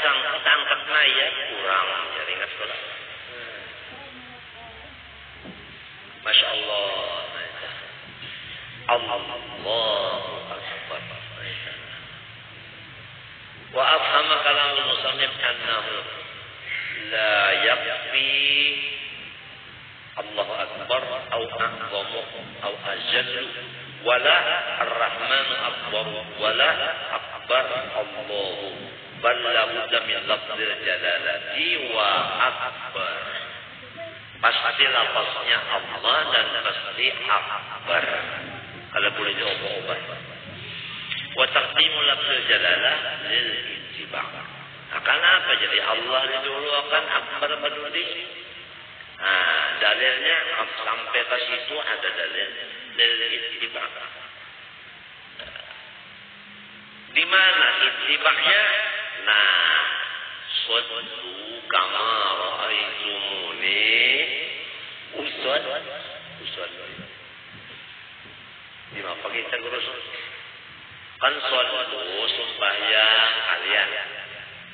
tangkap mayat kurang jadi ingat sekolah masya Allah Allahu Akbar wa afhama kalam al-musannif annahu la yakfi Allahu Akbar atau a'zamu atau ajallu wala ar-rahmanu akbar wala akbar Allahu bal la budda min lafzil jalalati wa akbar pasti lafaznya Allah dan pasti akbar kalau boleh diubah-ubah wa taqdimu lafzil jalalah lil ittiba' karena apa? Jadi Allah didulukan akbar peduli. Nah, dalilnya sampai ke situ ada dalil ittiba. Di mana ittibanya? Nah, sallu kama ra'aitumuni usolli. Di mana kita guru kan sallu sembahyang kalian.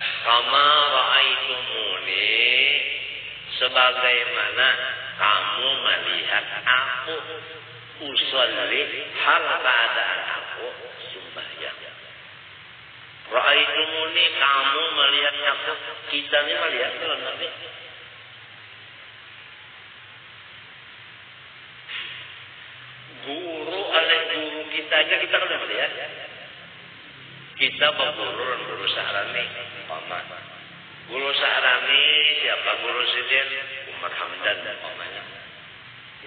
Kama ra'aitumuni sebagaimana kamu melihat aku usolli hal keadaan aku sembahyang. Ra'aitumuni kamu melihat aku kita ini melihat kalau Nabi Guru oleh guru kita aja kita kan udah lihat. Kita guru Sahrani, Muhammad. Guru Sahrani siapa? Guru Sidin Umar Hamdan dan umpamanya.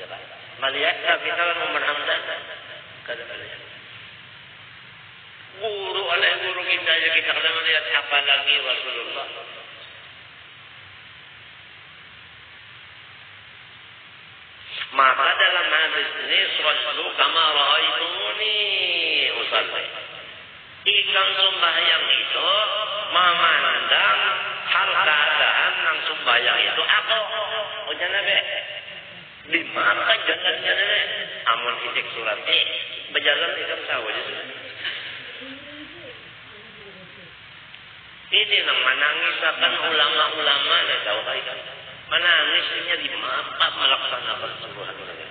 Ya kan? Melihat kita kan Umar Hamdan. Kada melihat. Guru oleh guru kita aja kita kada melihat, apalagi Rasulullah. Maka dalam hadis ini sallu kama ra'aitumuni usalli. Ikan sembahyang itu memandang hal keadaan yang sembahyang itu aku. Oh jangan be. Di mana jalannya be? Amun isik surat berjalan ikam tahu aja sudah. Ini nang menangisakan ulama-ulama dah tahu kan. Menangisnya di mata melaksanakan suruhan mereka.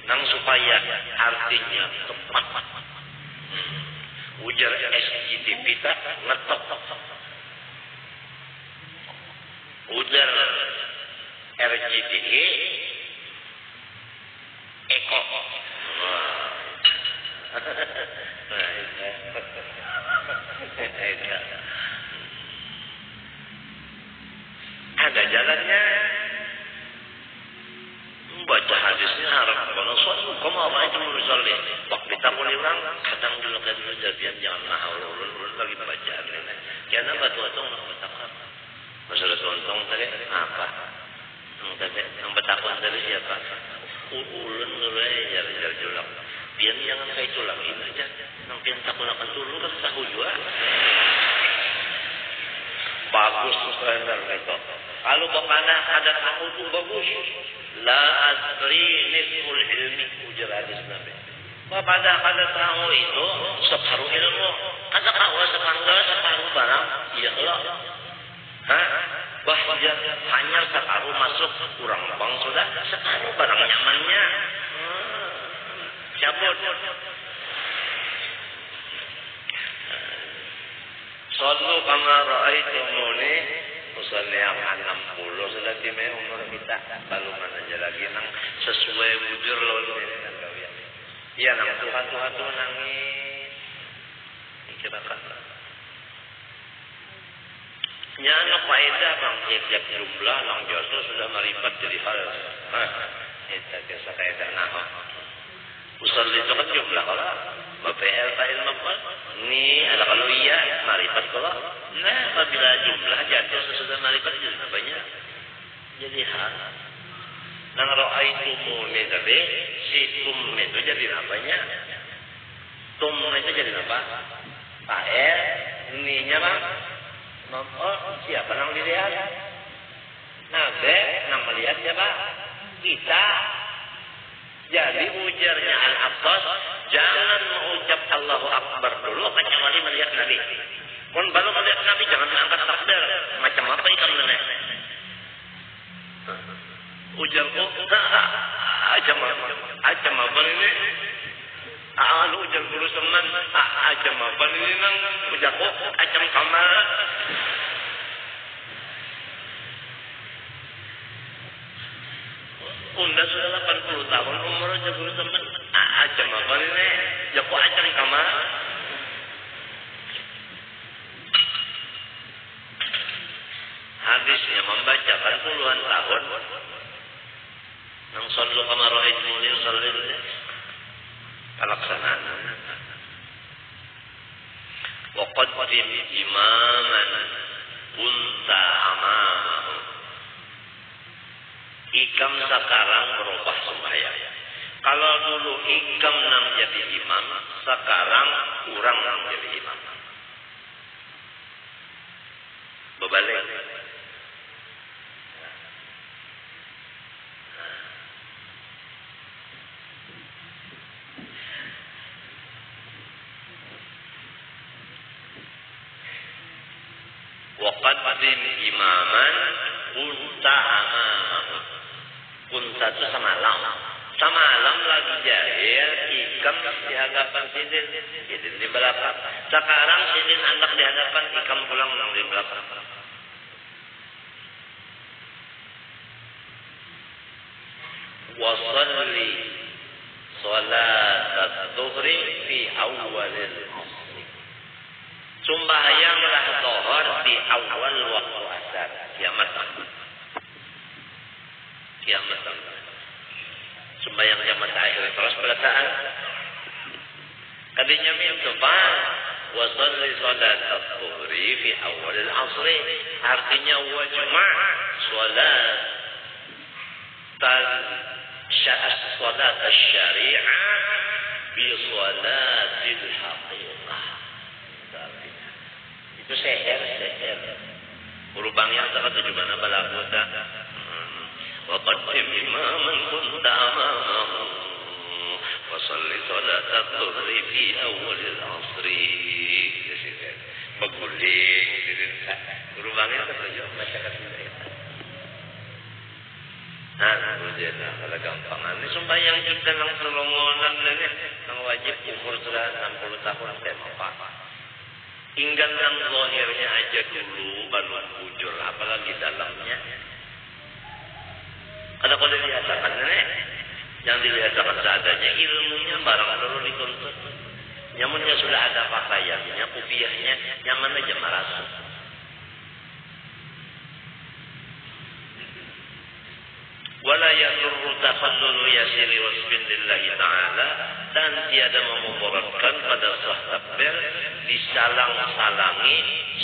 Nang supaya artinya tepat. Ujar SGTV tak ngetok. Ujar RGTE Eko. Ada jalannya. Baca hadisnya harap kalau suatu kamu apa itu mursali. Waktu ditakuni orang kadang juga kan kejadian jangan mahal ulun lagi baca ini. Karena batu-batu nak bertakwa. Masalah sontong tadi apa? Yang bertakwa tadi siapa? Ulun dulu jar julak. Pian jangan kayak tulang ini aja. Nang pian takun akan turun kan tahu juga. Bagus terus render itu. Kalau bapana ada tahu itu bagus. La adri nisful ilmi ujar hadis Nabi. Pada tahu itu separuh ilmu. Ada kau separuh barang. Ya Allah. Bahwa hanya separuh masuk kurang bang sudah separuh barang nyamannya. Cabut. Sallu kama ra'aitumuni usalli yang 60 sudah timnya umur kita baluman aja lagi nang sesuai bujur loh ini kan kau ya. Iya nang Tuhan tuh nangis. Dikirakan. Nyana faedah bang tiap jumlah nang jatuh sudah meribat jadi hal. Itu biasa kaedah nahwa. Usalli itu kan jumlah kalau BPL fa'il maf'ul. Ini ada kalau iya meribat kalau. Nah, apabila jumlah jatuh sesudah meribat jadi banyak. Jadi hal. Nang ra'aitumuni tadi si tum itu jadi apanya? Tum itu jadi apa? Fa'il. Ininya bang. Oh, siapa nang dilihat? Nabe nang melihat siapa? Kita. Jadi ujarnya Al-Abbas, jangan mengucap Allahu Akbar dulu kecuali melihat Nabi. Pun baru melihat Nabi jangan angkat takbir. Macam apa ikan nenek? Ujarku, acam apa ini? Ujar guru seman, acam apa ini nang? Ujarku, acam kamar. Unda sudah 80 tahun umur aja guru teman. Acam apa ini? Ya kok acam kamar? Hadisnya membacakan puluhan tahun. Nang sallu kama ra'aitumuni usalli. Pelaksanaan. Wa qaddim imaman kunta amamahu. Ikam sekarang berubah sembahyang. Kalau dulu ikam nang jadi imam, sekarang kurang nang jadi imam. Berbalik. Waqaddim imaman kunta amamahu. Kunta itu semalam. Semalam lagi jahil, ikam di hadapan sidin di belakang. Sekarang sidin anak di hadapan, ikam pulang di belakang. Wasalli salat zuhri fi awalil asri. Sembahyanglah zuhur di awal waktu asar. Kiamat. Kiamat. Sembahyang jamaah akhir terus pada saat kadinya minta Pak wa sholli salat az-zuhri fi awal al-'asr, artinya wa jama' salat salat asy-syari'ah bi salatil haqiqah. Itu seher. Urubang yang tak tujuh mana balaguta wa qaddim imaman kunta amamahu wa sholli salat az-zuhri fi awal al-'asr. Beguling urubangnya tak tujuh masyarakat kita. Kemudian kalau gampangan ini sembahyang kita langsung longonan ini yang wajib umur sudah 60 tahun apa. Tinggal yang zahirnya aja dulu baru bujur, apalagi dalamnya. Kalau dilihatkan yang dilihatkan seadanya ilmunya barang dulu dituntut. Nyamunnya sudah ada pakaiannya, kubiahnya, nyaman aja merasa. Wala yadurru takhallulu yasiri wasbin lillahi ta'ala, dan tiada memudaratkan pada sah takbir disalang-salangi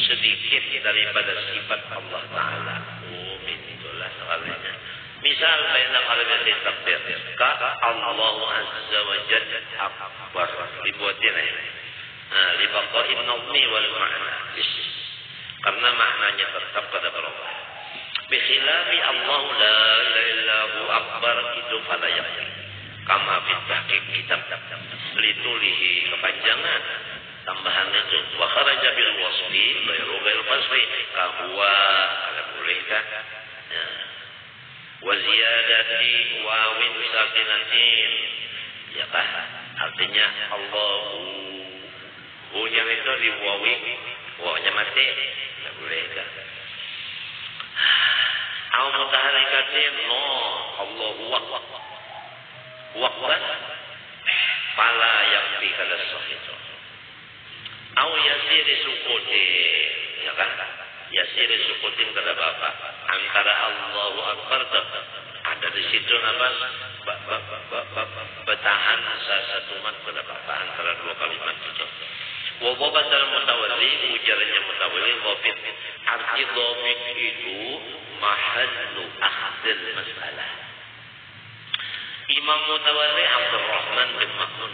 sedikit daripada sifat Allah Ta'ala. Itulah soalnya. Misal baina qalbi takbir ka Allahu azza wa jalla akbar dibuatin libaqa'in nazmi wal ma'na, karena maknanya tetap pada Allah. Bikhilafi Allah la ilaha illahu akbar itu fala yakfi. Kama fi tahqiq kitab litulihi kepanjangan tambahan itu wa kharaja bil wasfi ghairu fasli kahwa ada bolehkah ya. Wa ziyadati wawin sakinatin ya kah, artinya Allahu nya itu di wawi wawnya mati enggak bolehkah. Au mutaharikatin no Allahu akbar fala yakfi kada sahih. Au yasiri sukutin ya kan, yasiri sukutin kada apa antara Allahu akbar ada di situ apa bertahan satu mat pada apa antara dua kalimat itu. Wa badal mutawalli ujarnya mutawalli dhafit, arti dhafit itu mahallu akhdil masalah. Imam Mutawalli Abdurrahman bin Mahmud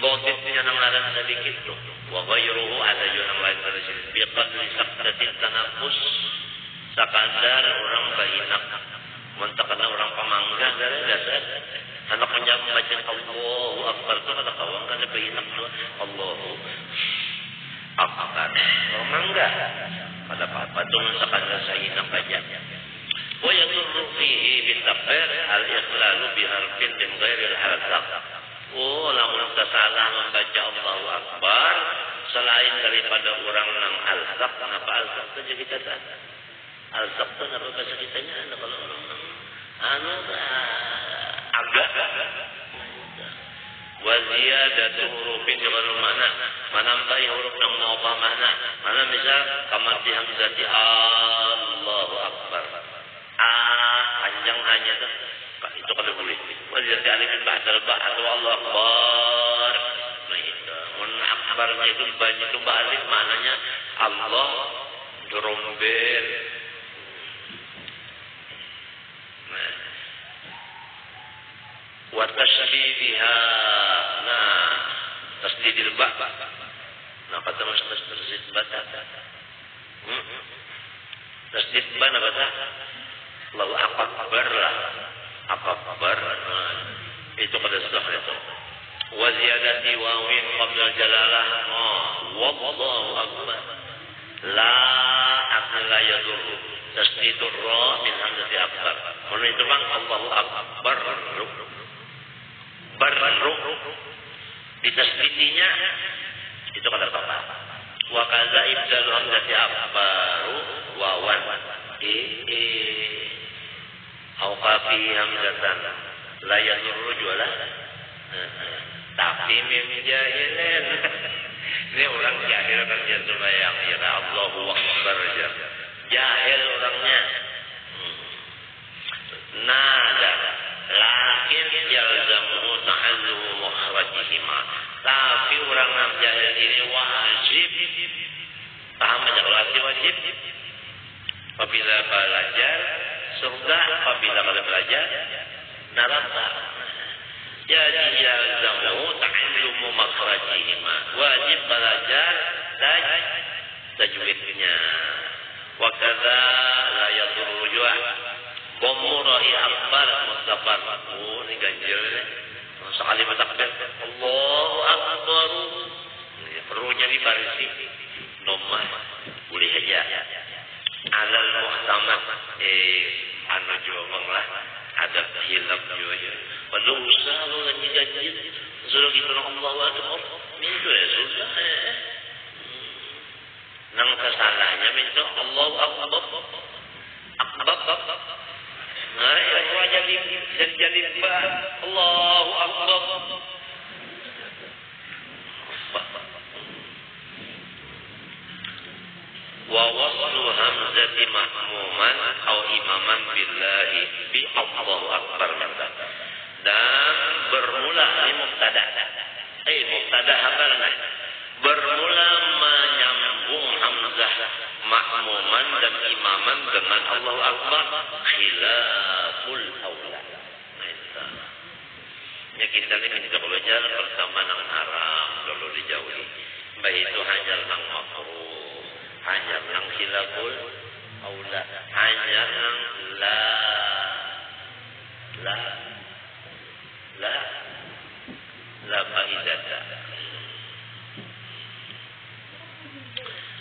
dhafitnya nang laran sedikit tuh. Wa ghairuhu ada yang lain dari sini. Biqadri saqtatin tanafus, sakadar orang bahinak mentakana orang pamangga dari dasar anak punya baca Allahu akbar itu kata kawan kan bahinak tuh Allahu akbar pamangga pada apa tuh sakadar sahinak baca. Wa yadurru fihi bitakbir al-ikhlalu biharfin min ghairil halaq. Lamun salah membaca Allahu akbar selain daripada orang nang al-zaq, kenapa al-zaq itu kita tak? Al-zaq itu apa bahasa kitanya? Kalau orang agak wa ziyadatu hurufin ghairu mana, menambahi huruf yang mau apa mana misal kamati hamzati Allahu akbar. Panjang hanya itu kalau boleh. Wajib alifin ba'dal ba' atau Allah akbar. Nah itu. Akbarnya itu banyak itu balik maknanya Allah gerombel. Nah. Wa tasbihiha. Nah, tasdidil ba'. Nah, kata Mas tasdid ba'. Tasdid ba' apa tak? Allahu akbar lah. Akbar itu pada sudah itu. Wa ziyadati wawin qabla jalalah wallahu akbar. La akna la yadur. Tasdidur ra min hamzati akbar. Menurut bang Allahu akbar. Barru. Ditasdidinya itu kata apa? Wa kaza ibdalu hamzati akbaru wawan. Awqafi hamzatan la yanurru jualah. Tapi jahilin. Ini orang jahil kan dia sembahyang. Ya Allahu Akbar aja. Jahil orangnya. Nada. Lakin yalzamuhu ta'allumu mukhrajihima. Tapi orang yang jahil ini wajib. Paham aja kalau arti wajib? Apabila belajar surga, apabila belajar neraka. Jadi yalzamuhu ta'allumu mukhrajihima. Wajib belajar tajwidnya. Wa kadza la yadurru jua' Bomurahi akbar mustabar. Oh, ini ganjil nih. Sekali bertakbir, Allahu Akbar. Perlunya di barisi. Nomah. Boleh aja. Alal muhtamad. Anu jomong lah. Ada hilap juga. Pada usaha lo lagi ganjil. Suruh kita Allahu Akbar. Minta ya susah. Nang kesalahnya minta Allahu Akbar. Akbar. Nah, ya jadi Allahu Akbar. Wa waslu hamzati mahmuman atau imaman billahi bi Allahu Akbar. Dan bermula ini mubtada. Mubtada habarna. Bermula menyambung hamzah makmuman dan imaman dengan Allahu Akbar khilaful aula. Ya kita ini minta belajar bersama nang haram dulu dijauhi. Baik itu hanya nang makruh, hanya nang khilaful aula, hanya nang la faidata.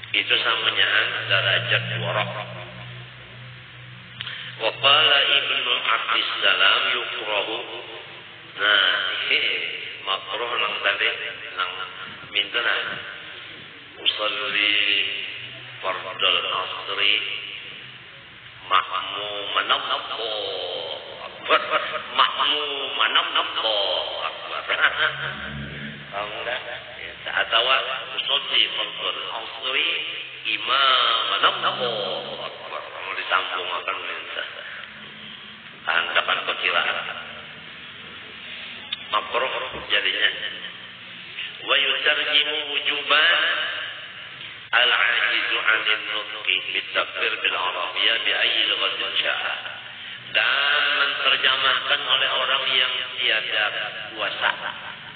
Itu samanya derajat warak. Wa qala Ibnu Abdis Salam yukrahu. Nah, makruh nang tadi nang mintana usalli fardal asri mahmuman akbar atau usolli fardal asri imaman akbar. Mau disambung akan minta anggapan perkiraan makruh jadinya. Wa yutarjimu wujuban al-ajizu 'anil nutqi bitakbir bil arabiyyah bi ayyi lughatin sya'a. Dan menterjemahkan oleh orang yang tiada kuasa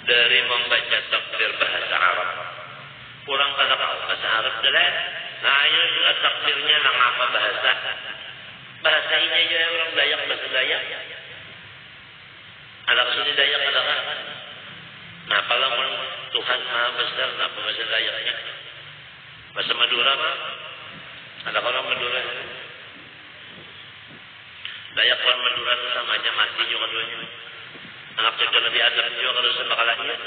dari membaca takbir bahasa Arab. Kurang kada tahu bahasa Arab jelas. Nah, ayo juga takbirnya nang apa bahasa? Bahasa ini aja orang Dayak bahasa Dayak. Ada kesini Dayak ada kan? Nah, kalau Tuhan Maha Besar, apa bahasa Dayaknya? Bahasa Madura mah? Ada orang Madura? Dayak orang Madura itu samanya mati juga keduanya. Anak cucu Nabi Adam juga kalau bakal lahir.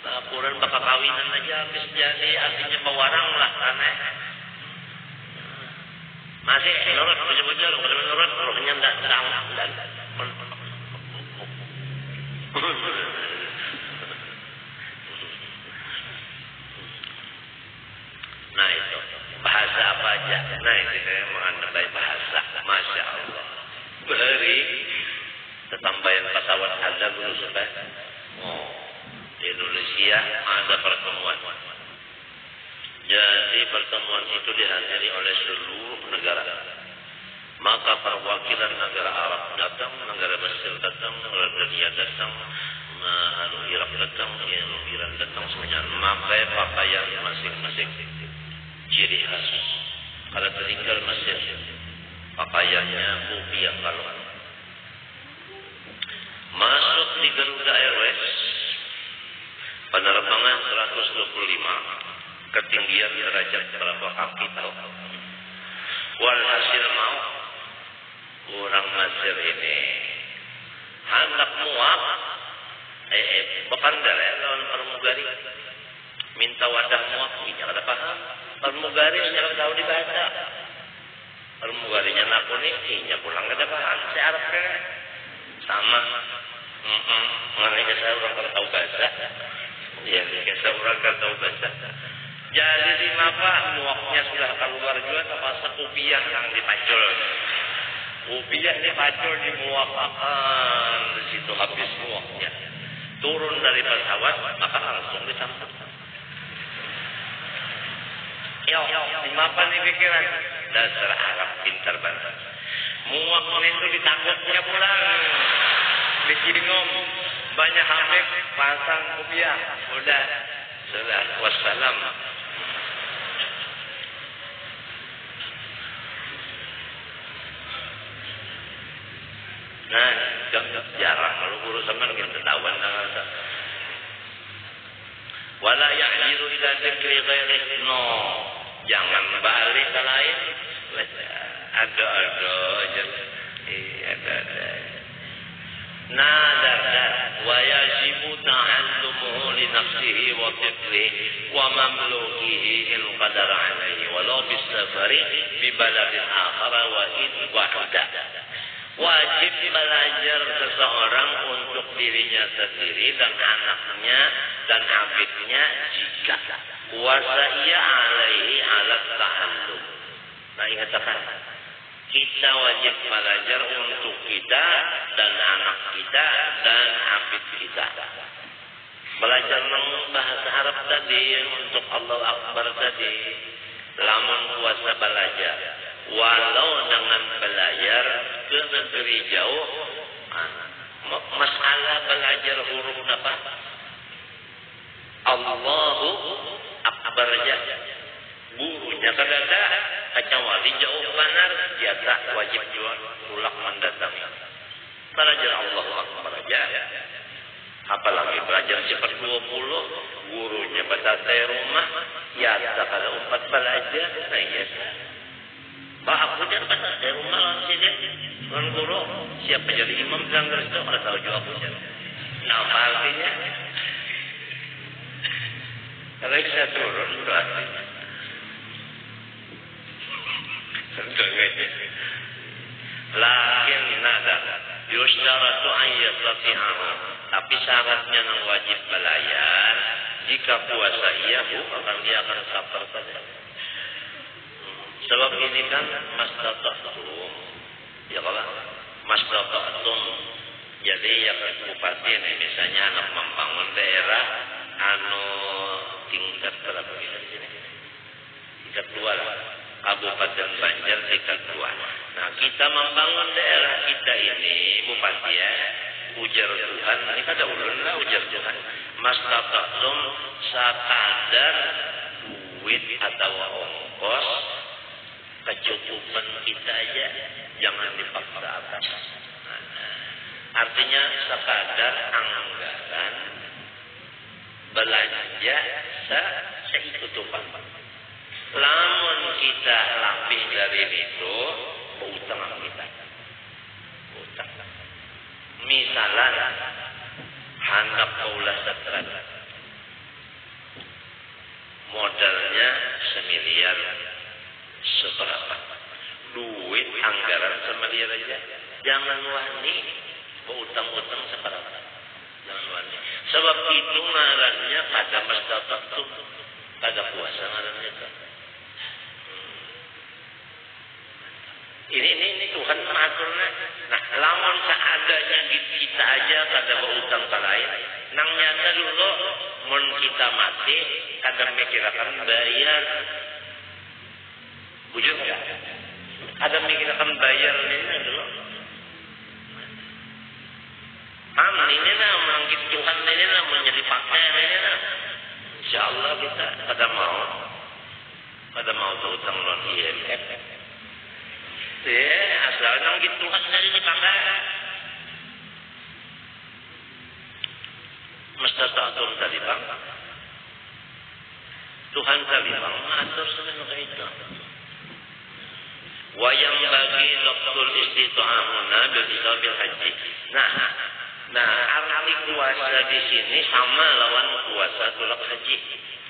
Quran bakal kawinan aja habis jadi artinya pewarang lah aneh. Masih nurut bener-bener nurut rohnya enggak. Nah itu bahasa apa aja. Nah ini saya mengandalkan bahasa. Masya Allah. Beri ketambahan pesawat ada guru sudah. Di Indonesia ada pertemuan. Jadi pertemuan itu dihadiri oleh seluruh negara. Maka perwakilan negara Arab datang, negara Mesir datang, Jordania datang, Irak datang, Iran datang semuanya. Memakai pakaian masing-masing ciri khas. Kalau tertinggal Mesir, pakaiannya kopiah kalau masuk di Garuda Airways penerbangan 125 ketinggian derajat berapa kaki tahu? Walhasil mau orang Mesir ini hendak muak bekandar lawan pramugari minta wadah muak minyak ada paham pramugari yang tahu dibaca pramugarinya nak kuning pulang ada paham saya Arab sama mengenai saya orang kalau tahu bahasa Ya, biasa orang kan tahu bahasa. Jadi di mapa muaknya sudah keluar juga terpaksa kopiah yang dipacul. Kopiah dipacul dimuakakan di situ habis muaknya. Turun dari pesawat maka langsung disambut. Yo, di mapa nih pikiran dasar Arab pintar banget. Muaknya itu ditakutnya pulang. Dicingom banyak habis pasang kopiah. Sudah wassalam. Nah, jarang kalau guru sama kita tawan dengan wala ya'jiru ila dzikri ghairi no. Jangan balik ke lain. Ada aja. Ada. Nadar wa yajibu ta'allumuhu li nafsihi wa tiflihi wa mamlukihi in qadara alaihi walau bisafari bi baladin akhara wa in wahda. Wajib belajar seseorang untuk dirinya sendiri dan anaknya dan abidnya jika puasa ia alaihi alat ta'allum. Nah, ingatkan kita wajib belajar untuk kita dan anak kita dan abid kita. Belajar bahasa Arab tadi untuk Allah Akbar tadi. Lamun puasa belajar. Walau dengan belajar ke negeri jauh. Masalah belajar huruf apa? Allahu Akbar aja. Gurunya kadada kecuali jauh benar biasa wajib juga ulak mendatangi. Belajar Allahu Akbar aja. Apalagi belajar cepat 20 gurunya bahasa rumah ya kalau 4 belajar nah ya. Pak aku jangan bahasa rumah lawan sini dengan guru siapa jadi imam dan resto ada tahu juga aku jangan. Nah artinya kalau bisa turun berarti lakin nada yustaratu an yastati'ahu tapi syaratnya yang wajib belajar jika puasa ia akan dia akan sabar saja. Sebab ini kan mastata'tum ya kalau mastata'tum jadi ya bupati ini misalnya anak membangun daerah tingkat berapa di sini tingkat 2 lah. Kabupaten Banjar tingkat 2. Nah kita membangun daerah kita ini bupati ya ujar Tuhan ini kada ulun lah ujar Tuhan mastata'tum sakadar duit atau ongkos kecukupan kita aja jangan dipaksakan. Artinya sekadar anggaran belanja seikutupan. Lamun kita lebih dari itu utang kita. Utang. Misalnya hendak kaulah setran. Modalnya 1 miliar seberapa? Duit anggaran 1 miliar aja. Jangan wani utang-utang seberapa. Jangan wani. Sebab itu ngarannya pada mastata'tum pada puasa ngarannya itu. Ini Tuhan mengaturnya. Nah, lamun seadanya kita aja kada berutang ke lain. Nang nyata dulu mun kita mati kada mikirakan bayar. Bujur enggak? Ada mikirakan bayar ini dulu. Ini lah menanggit Tuhan ini lah menjadi pakai ini lah. Insyaallah kita kada mau berutang non IMF. Asal menanggit Tuhan dari dipakai. Mastata'tum tadi bang. Tuhan tadi bang mengatur sebenarnya itu. Wa yang bagi nafsul istita'ahuna bil haji. Nah, arti puasa di sini sama lawan puasa tulak haji.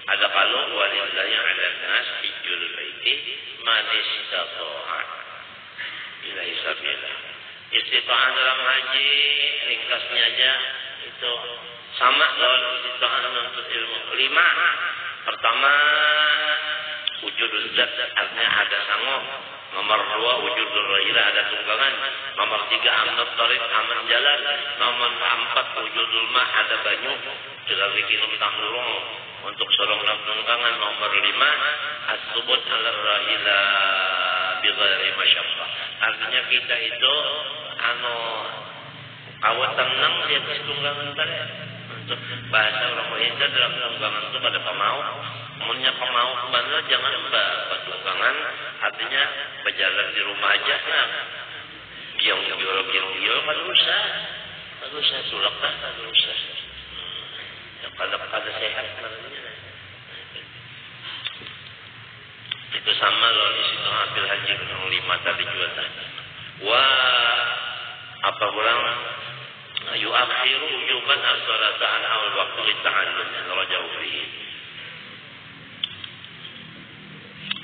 Ada kalau walillahi 'alan nas hajjul baiti man istata'a ilaihi sabila. Istita'ah dalam haji ringkasnya aja itu Sama lawan istitoah menuntut ilmu. 5. Pertama, wujudul zat, artinya ada sanggup. Nomor 2, wujudul ghairah, ada tunggangan. Nomor 3, amnut tarik, aman jalan. Nomor 4, wujudul ma, ada banyu. Sudah bikin tamurung untuk sorong dan tunggangan. Nomor 5, as-subut al-rahila bighairi masyaqqah. Artinya kita itu awat tenang di atas tunggangan tadi. Untuk bahasa orang Indonesia dalam tunggangan itu pada pemau. Namunnya pemau kemana jangan mbak tunggangan. Artinya berjalan di rumah aja nah. Giong-giong kan rusak. Kan rusak sulak kan rusak. Pada sehat namanya. Itu sama loh di situ hampir haji yang 5 tadi juga tadi. Apa ulang? Yu'akhiru wujuban as-salata an awal waktu lita'allum raja'u fihi.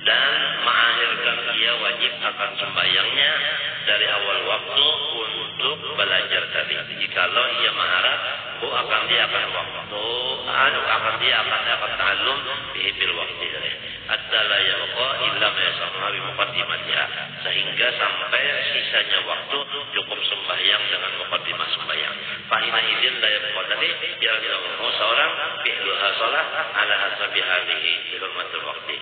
Dan mengakhirkan ia wajib akan sembahyangnya dari awal waktu untuk belajar tadi. Jikalau ia mengharap dia akan ta'allum bihi bil waqti. Hatta la yabqa illa ma yasma bi muqaddimatiha, sehingga sampai sisanya waktu cukup sembahyang dengan muqaddimah sembahyang. Fa ina idzin la yabqa tadi yalzamu seorang fi'luha shalah ala hasabi halihi bi hurmatil waqti.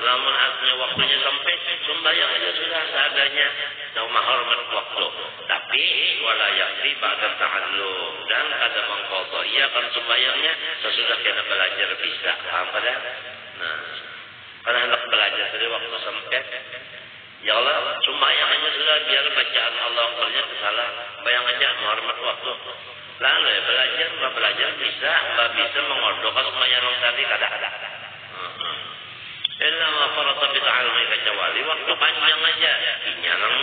Namun artinya waktunya sampai sembahyang aja sudah seadanya sama hormat waktu. Tapi wala yakfi ba'da ta'allum, dan ada mengqadha ia akan sembahyangnya sesudah kena belajar bisa. Paham pada? Nah, karena hendak belajar dari waktu sempit. Ya Allah, sembahyangnya sudah biar bacaan Allah ternyata salah. Bayang aja menghormat waktu. Lalu ya belajar bisa, enggak bisa mengodokkan sembahyang tadi kada-kada. Illa ma farata bi ta'allumi kecuali waktu panjang aja. Inyalang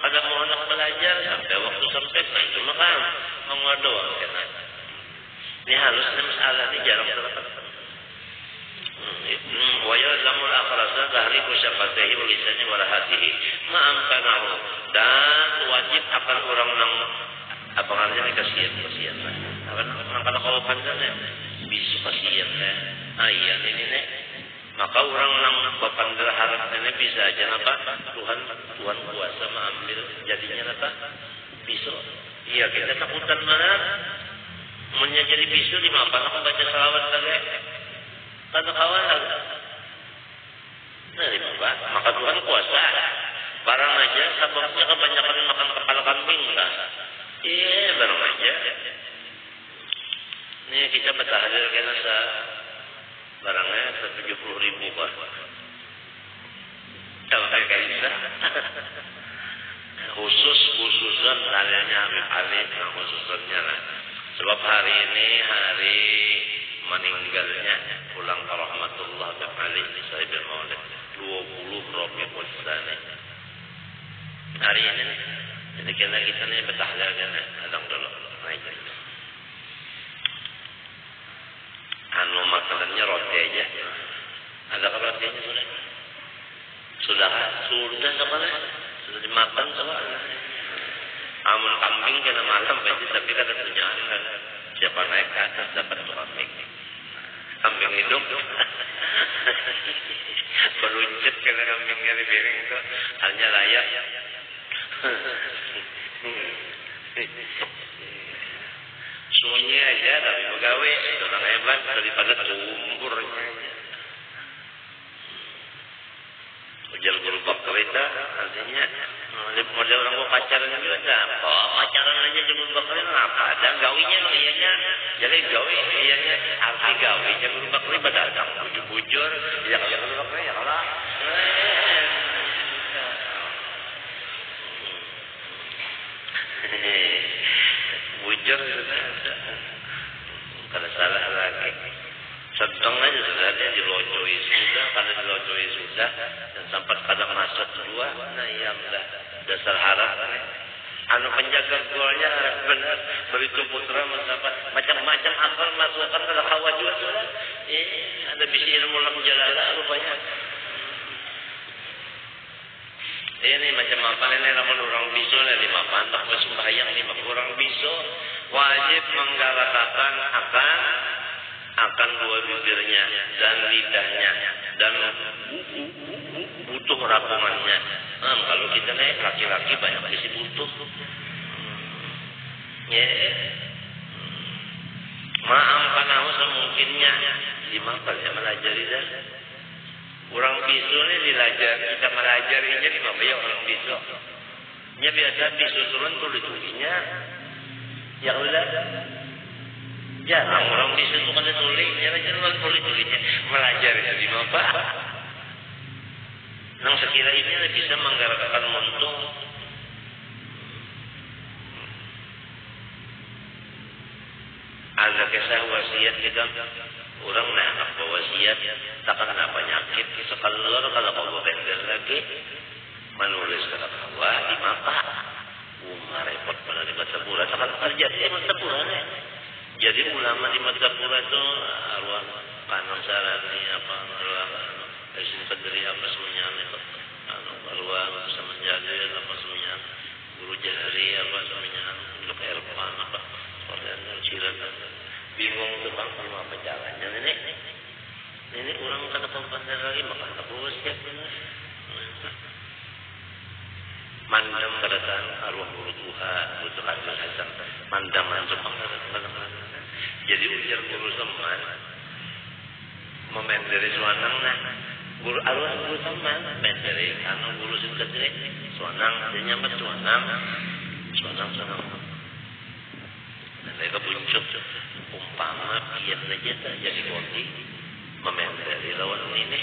ada mau hendak belajar sampai waktu sempit, nah itu makan mengodok kena. Ini halusnya masalah ini jarang terdapat. Wa yalzamul akhrasa tahriku syafatihi wa lisanihi wa rahatihi ma'amkanahu, dan wajib akan orang nang apa artinya kasihan apa kalau panjangnya bisa kasihan ayat ini nih. Maka orang yang berpandang harap ini bisa aja apa? Tuhan kuasa mengambil jadinya apa? Pisau. Iya, kita takutan mana? Menjadi pisau di mana? Aku baca salawat lagi. Karena kawan lagi. Nah, di mana? Maka Tuhan kuasa. Barang aja, sebabnya kebanyakan makan kepala kambing lah. Iya, barang aja. Ini kita bertahadir kena barangnya 70.000 Pak. Kalau kayak bisa. Khususan kaliannya Habib Ali, khususannya lah. Sebab hari ini hari meninggalnya pulang ke rahmatullah Habib Ali Sahibul Maulid 20 Rabiul Tsani. Hari ini nih, jadi kita nih bertahlil kan, adang dulu naik. Makanannya roti aja. Adakah rotinya sudah? Sudah sama lah. Sudah dimakan sama. Amun kambing kena malam aja, tapi kan tunjangan kan. Siapa naik ke atas dapat kambing. Kambing hidup. Beruncit kena kambingnya di piring itu. Hanya layak. Sunyi aja tapi pegawai orang hebat daripada tumburnya. Ujar gerobak kereta artinya model orang mau pacaran juga apa? Pacaran aja gerobak kereta apa? Ada gawinya loh ianya. Jadi gawi ianya arti gawi gerobak kereta datang bujur ya kalau gerobak kereta ya kalau bujur kalau salah lagi sedang aja sudah dia dilojoi sudah, karena dilojoi sudah dan sampai pada masa kedua, nah ya udah dasar harap anu penjaga golnya harap benar beritu putra mendapat macam-macam akal masukkan ke hawa juga sudah ada bisi ilmu lam jalala rupanya ini macam apa ini namun orang biso lah 5 pantak sembahyang 5 orang biso wajib menggalakkan akan dua bibirnya dan lidahnya dan butuh rakungannya. Kalau kita nih laki-laki banyak isi butuh. Ma'ampanahu semungkinnya dimakan ya melajari dah. Orang bisu ini dilajar, kita melajarinya di mana ya orang bisu. Nya biasa bisu turun tulis-tulisnya. Ya udah. Jarang orang bisu itu kan tulisnya, jangan tulis-tulisnya melajari di mana. Nang sekira ini bisa menggerakkan muntung. Ada kisah wasiat kita orang nak wasiat takkan ada penyakit sekalor kalau kau bender lagi menulis kata kawa di mata repot pada di Matapura takkan terjadi di Matapura jadi ulama di Matapura itu arwah Kanong Sarani apa arwah Aisyah Kadri apa semuanya itu arwah sama menjadi apa semuanya Guru Jahri apa semuanya untuk Erpan apa orang cilat bingung tentang apa jalannya ini orang kata pembantar lagi makan terus ya mandam kedatangan arwah guru Tuhan butuh Hasan mandam jadi ujar guru teman memenderi suanang guru arwah guru teman memenderi anu guru singkatnya suanang dia nyampe suanang mereka buncuk umpama biar saja jadi boti memenderi lawan ini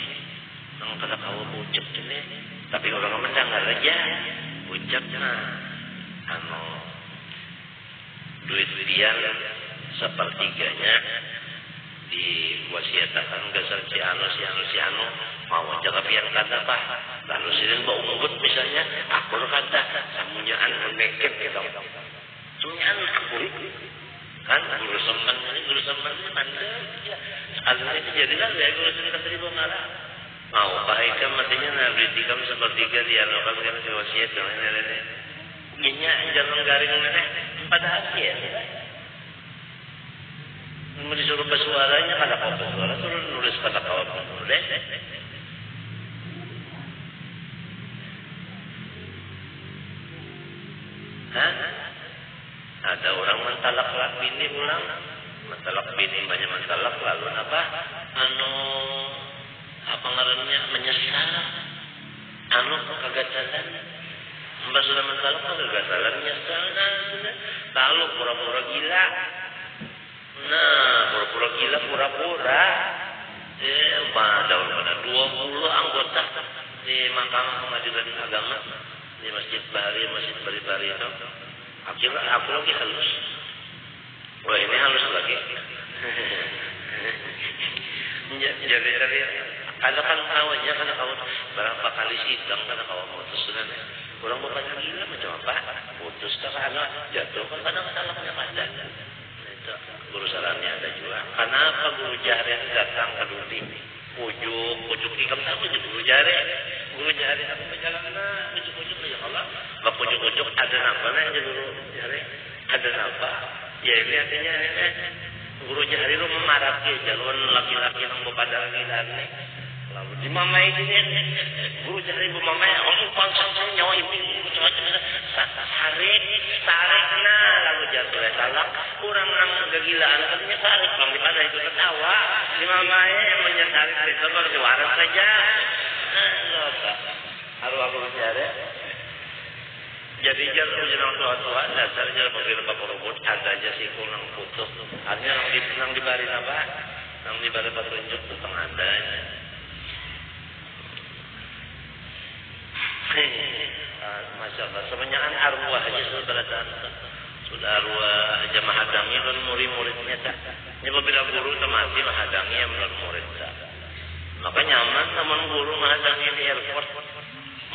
nang kata kau buncuk ini tapi orang mendengar aja buncuknya duit dia sepertiganya diwasiatakan ke si anu mau jaga pian kata apa lalu sirin bau ngebut misalnya aku kata samunyaan meneket gitu samunyaan aku kan guru semen ini mandek ya sekali itu jadilah ya guru semen tadi bawa marah mau baikkan matinya nabi tikam sepertiga dia lakukan dengan wasiat dengan nenek punya jangan garing nenek pada akhir mau disuruh bersuaranya kata kau bersuara suruh nulis kata kau nulis ada orang mentalak bini ulang mentalak bini banyak mentalak lalu apa apa ngarannya menyesal kagak jalan mbak sudah mentalak kagak jalan menyesal lalu pura-pura gila pura-pura ada 20 anggota di Mahkamah Pengadilan Agama di Masjid Bari itu akhirnya aku lagi halus wah ini halus lagi jadi ada kan kawannya kan kawan berapa kali sidang kan kawan putus dan orang bertanya gila macam apa putus karena jatuh kan kadang salahnya ada itu guru sarannya ada juga kenapa guru jari datang ke Dudi pujuk ikam tahu guru jari aku perjalanan pujuk ya Allah nggak pujuk ada apa nih guru jari ada apa ya ini artinya guru jari lu memaraki jalur laki-laki yang berpadang nih lalu di mamai ini guru jari bu mamai orang pangsang nyawa ibu tarik lalu jatuh talak kurang nang kegilaan katanya tarik bang di mana itu ketawa di mamai menyesali itu baru waras saja arwah guru jari jadi jalur jenang tua dasarnya bagi lepas robot ada aja sih kurang putus artinya nang dibari apa nang dibari petunjuk tentang adanya Masya Allah sebenarnya arwah aja sudah arwah aja mahadangi dan murid-muridnya tak ini bila guru temati mahadangi yang belum murid tak maka nyaman teman guru mahadangi di airport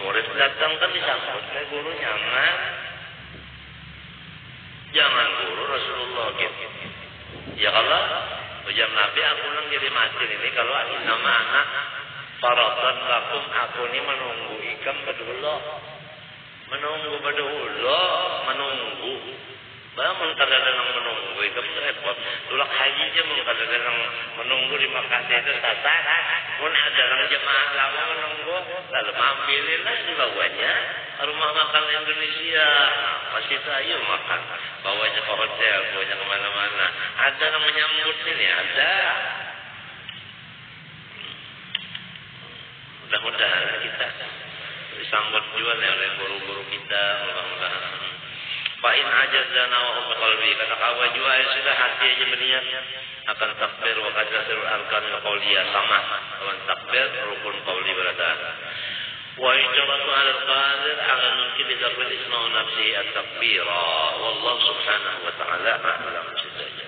murid datang kan disambut kayak guru nyaman jangan guru Rasulullah gitu ya kalau ujar Nabi aku nang jadi mati ini kalau nama anak Faratan lakum aku ini menunggu ikam berdua menunggu Bangun kadang-kadang menunggu, itu repot. Tulak haji aja kadang-kadang menunggu di Makkah itu tata. Pun ada orang jemaah lama menunggu, lalu ambilin di bawahnya rumah makan Indonesia. Masih ayo makan, bawanya ke hotel, bawanya kemana-mana. Ada yang menyambut ini, ada. Mudah-mudahan kita disambut juga oleh guru-guru kita, mudah-mudahan. Fa'in ajazana wa hum qalbi, kata kawan juga sudah hati aja berniat akan takbir wa qadasirul arkanil qauliyah sama dengan takbir rukun qauli berada. Wa ijabatu alal qadir ala mungkin bidzakri isma wa nafsi at-takbira wallahu subhanahu wa ta'ala a'lam saja.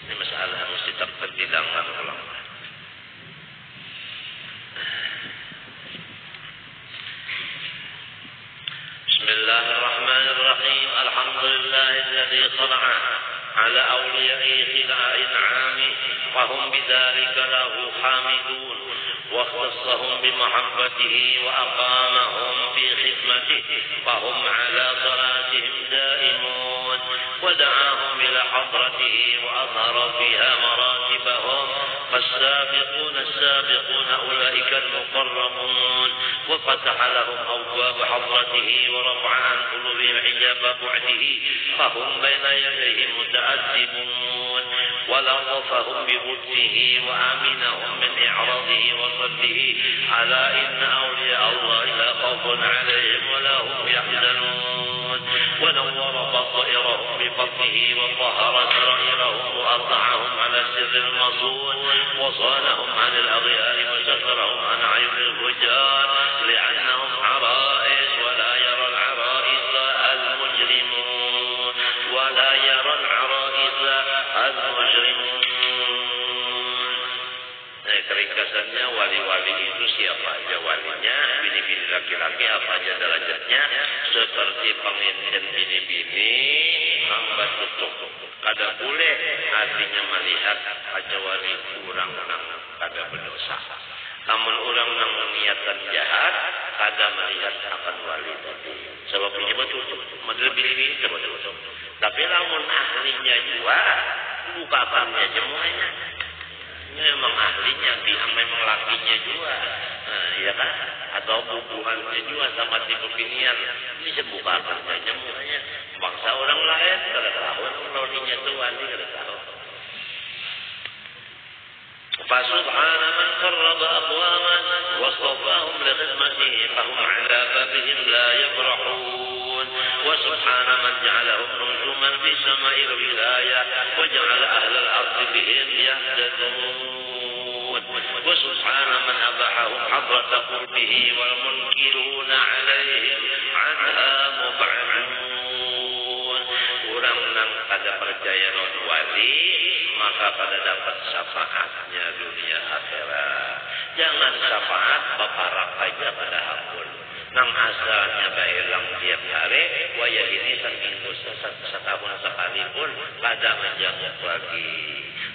Ini masalah mesti takbir didengar ulama. Bismillahirrahmanirrahim. Alhamdulillah alladzi khala'a ala awliya'ihi al-in'ami wa hum bidzalika lahu hamidun wa khassahum bi mahabbatihi wa aqamahum fi khidmatihi wa hum ala salatihim daimun wa da'ahum ila hadratihi wa adhara fiha maratibahum فالسابقون السابقون أولئك المقربون وفتح لهم أبواب حضرته ورفع عن قلوبهم حجاب بعده فهم بين يديه متأدبون ولطفهم ببطه وأمنهم من إعراضه وصده على إن أولياء الله لا خوف عليهم ولا هم يحزنون ونور بصائرهم بفضله وطهر سرائرهم وأطلعهم على السر المصون وصانهم عن الأضياء وسترهم عن عيون الفجار لأنهم عرائس ولا يرى العرائس المجرمون ولا يرى العرائس المجرمون. Ringkasannya wali-wali itu siapa aja walinya, bini-bini laki-laki apa aja derajatnya, seperti pengintin bini-bini hamba tutup. Kada boleh artinya melihat aja wali kurang nang kada berdosa. Namun orang nang niatan jahat kada melihat akan wali tadi. Sebab ini betul, model bini-bini itu betul. Tapi namun ahlinya juga bukakannya semuanya. Ini memang ahlinya, memang lakinya juga, ya kan? Atau hubungannya juga sama tipe binian. Ini sebuka kerja semuanya. Bangsa orang lain kada tahu, launinya itu wali kada tahu. Fasubhana man qarraba aqwaman wasfahum li khidmatihi fahum ala babihim la yabrahun wa subhana man ja'alahum nujuman fi sama'il wilayah wa ja'ala ahlal ardi bihim yahtadun wa subhana man abahahum hadrata qurbihi wal munkiruna alaihim anha mub'adun. Orang nang kada percaya non wali maka pada dapat syafaatnya dunia akhirat. Jangan syafaat baparak aja pada ampun. Nang asalnya baelang tiap hari, waya ini seminggu setahun sekali pun kada menjanguk lagi.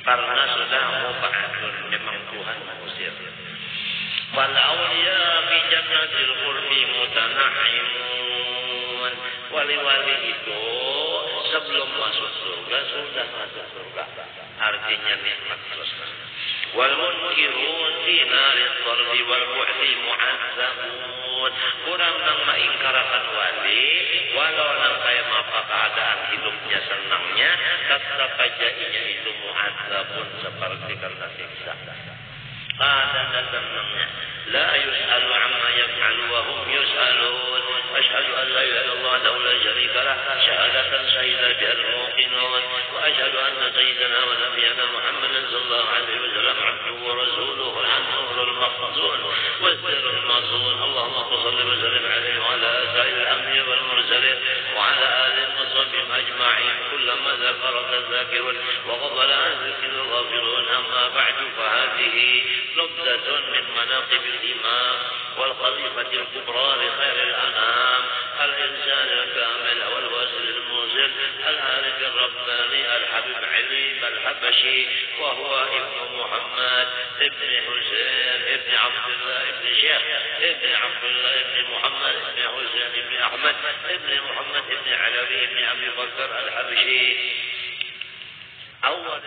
Karena sudah mubahatun, memang Tuhan mengusir. Wal awliya fi jannatil qurbi mutanaimun. Wali-wali itu sebelum masuk surga sudah masuk surga. Artinya nikmat terus. Wal munkirun fi naril dharbi wal bu'di mu'azzabun. Kurang nang mengingkarakan wali, walau nang kayak apa keadaan hidupnya senangnya, tetap aja itu mu'azzabun seperti kena siksa. Keadaan dan senangnya. La yus'alu amma yaf'alu wa hum yus'alun. Ashhadu an la ilaha illallah wa la syarika lah syahadatan syahidah bi'al muqinun wa ashhadu anna sayyidana wa nabiyana Muhammadan sallallahu alaihi wasallam abduhu wa rasuluhu al-nur al-maqzun wa sirr al-mazun. Allahumma salli wa sallim alaihi wa ala sa'il al-anbiya wal mursalin wa ala alihi wa sahbihi ajma'in kullama dhakara dhakirun wa qabala an dhikri ghafirun. Amma ba'du fa hadhihi nubdatun min manaqib al-imam wal khalifati al-kubra li khair al-anam al-insan al-kamil wal wasil al-muzil al-arif al-rabbani al-habib Ali al-Habashi wa huwa ibn Muhammad ibn Husain ibn Abdullah ibn Syekh ibn Abdullah ibn Muhammad ibn Husain ibn Ahmad ibn Muhammad ibn Alawi ibn أبي بكر الحبشي أول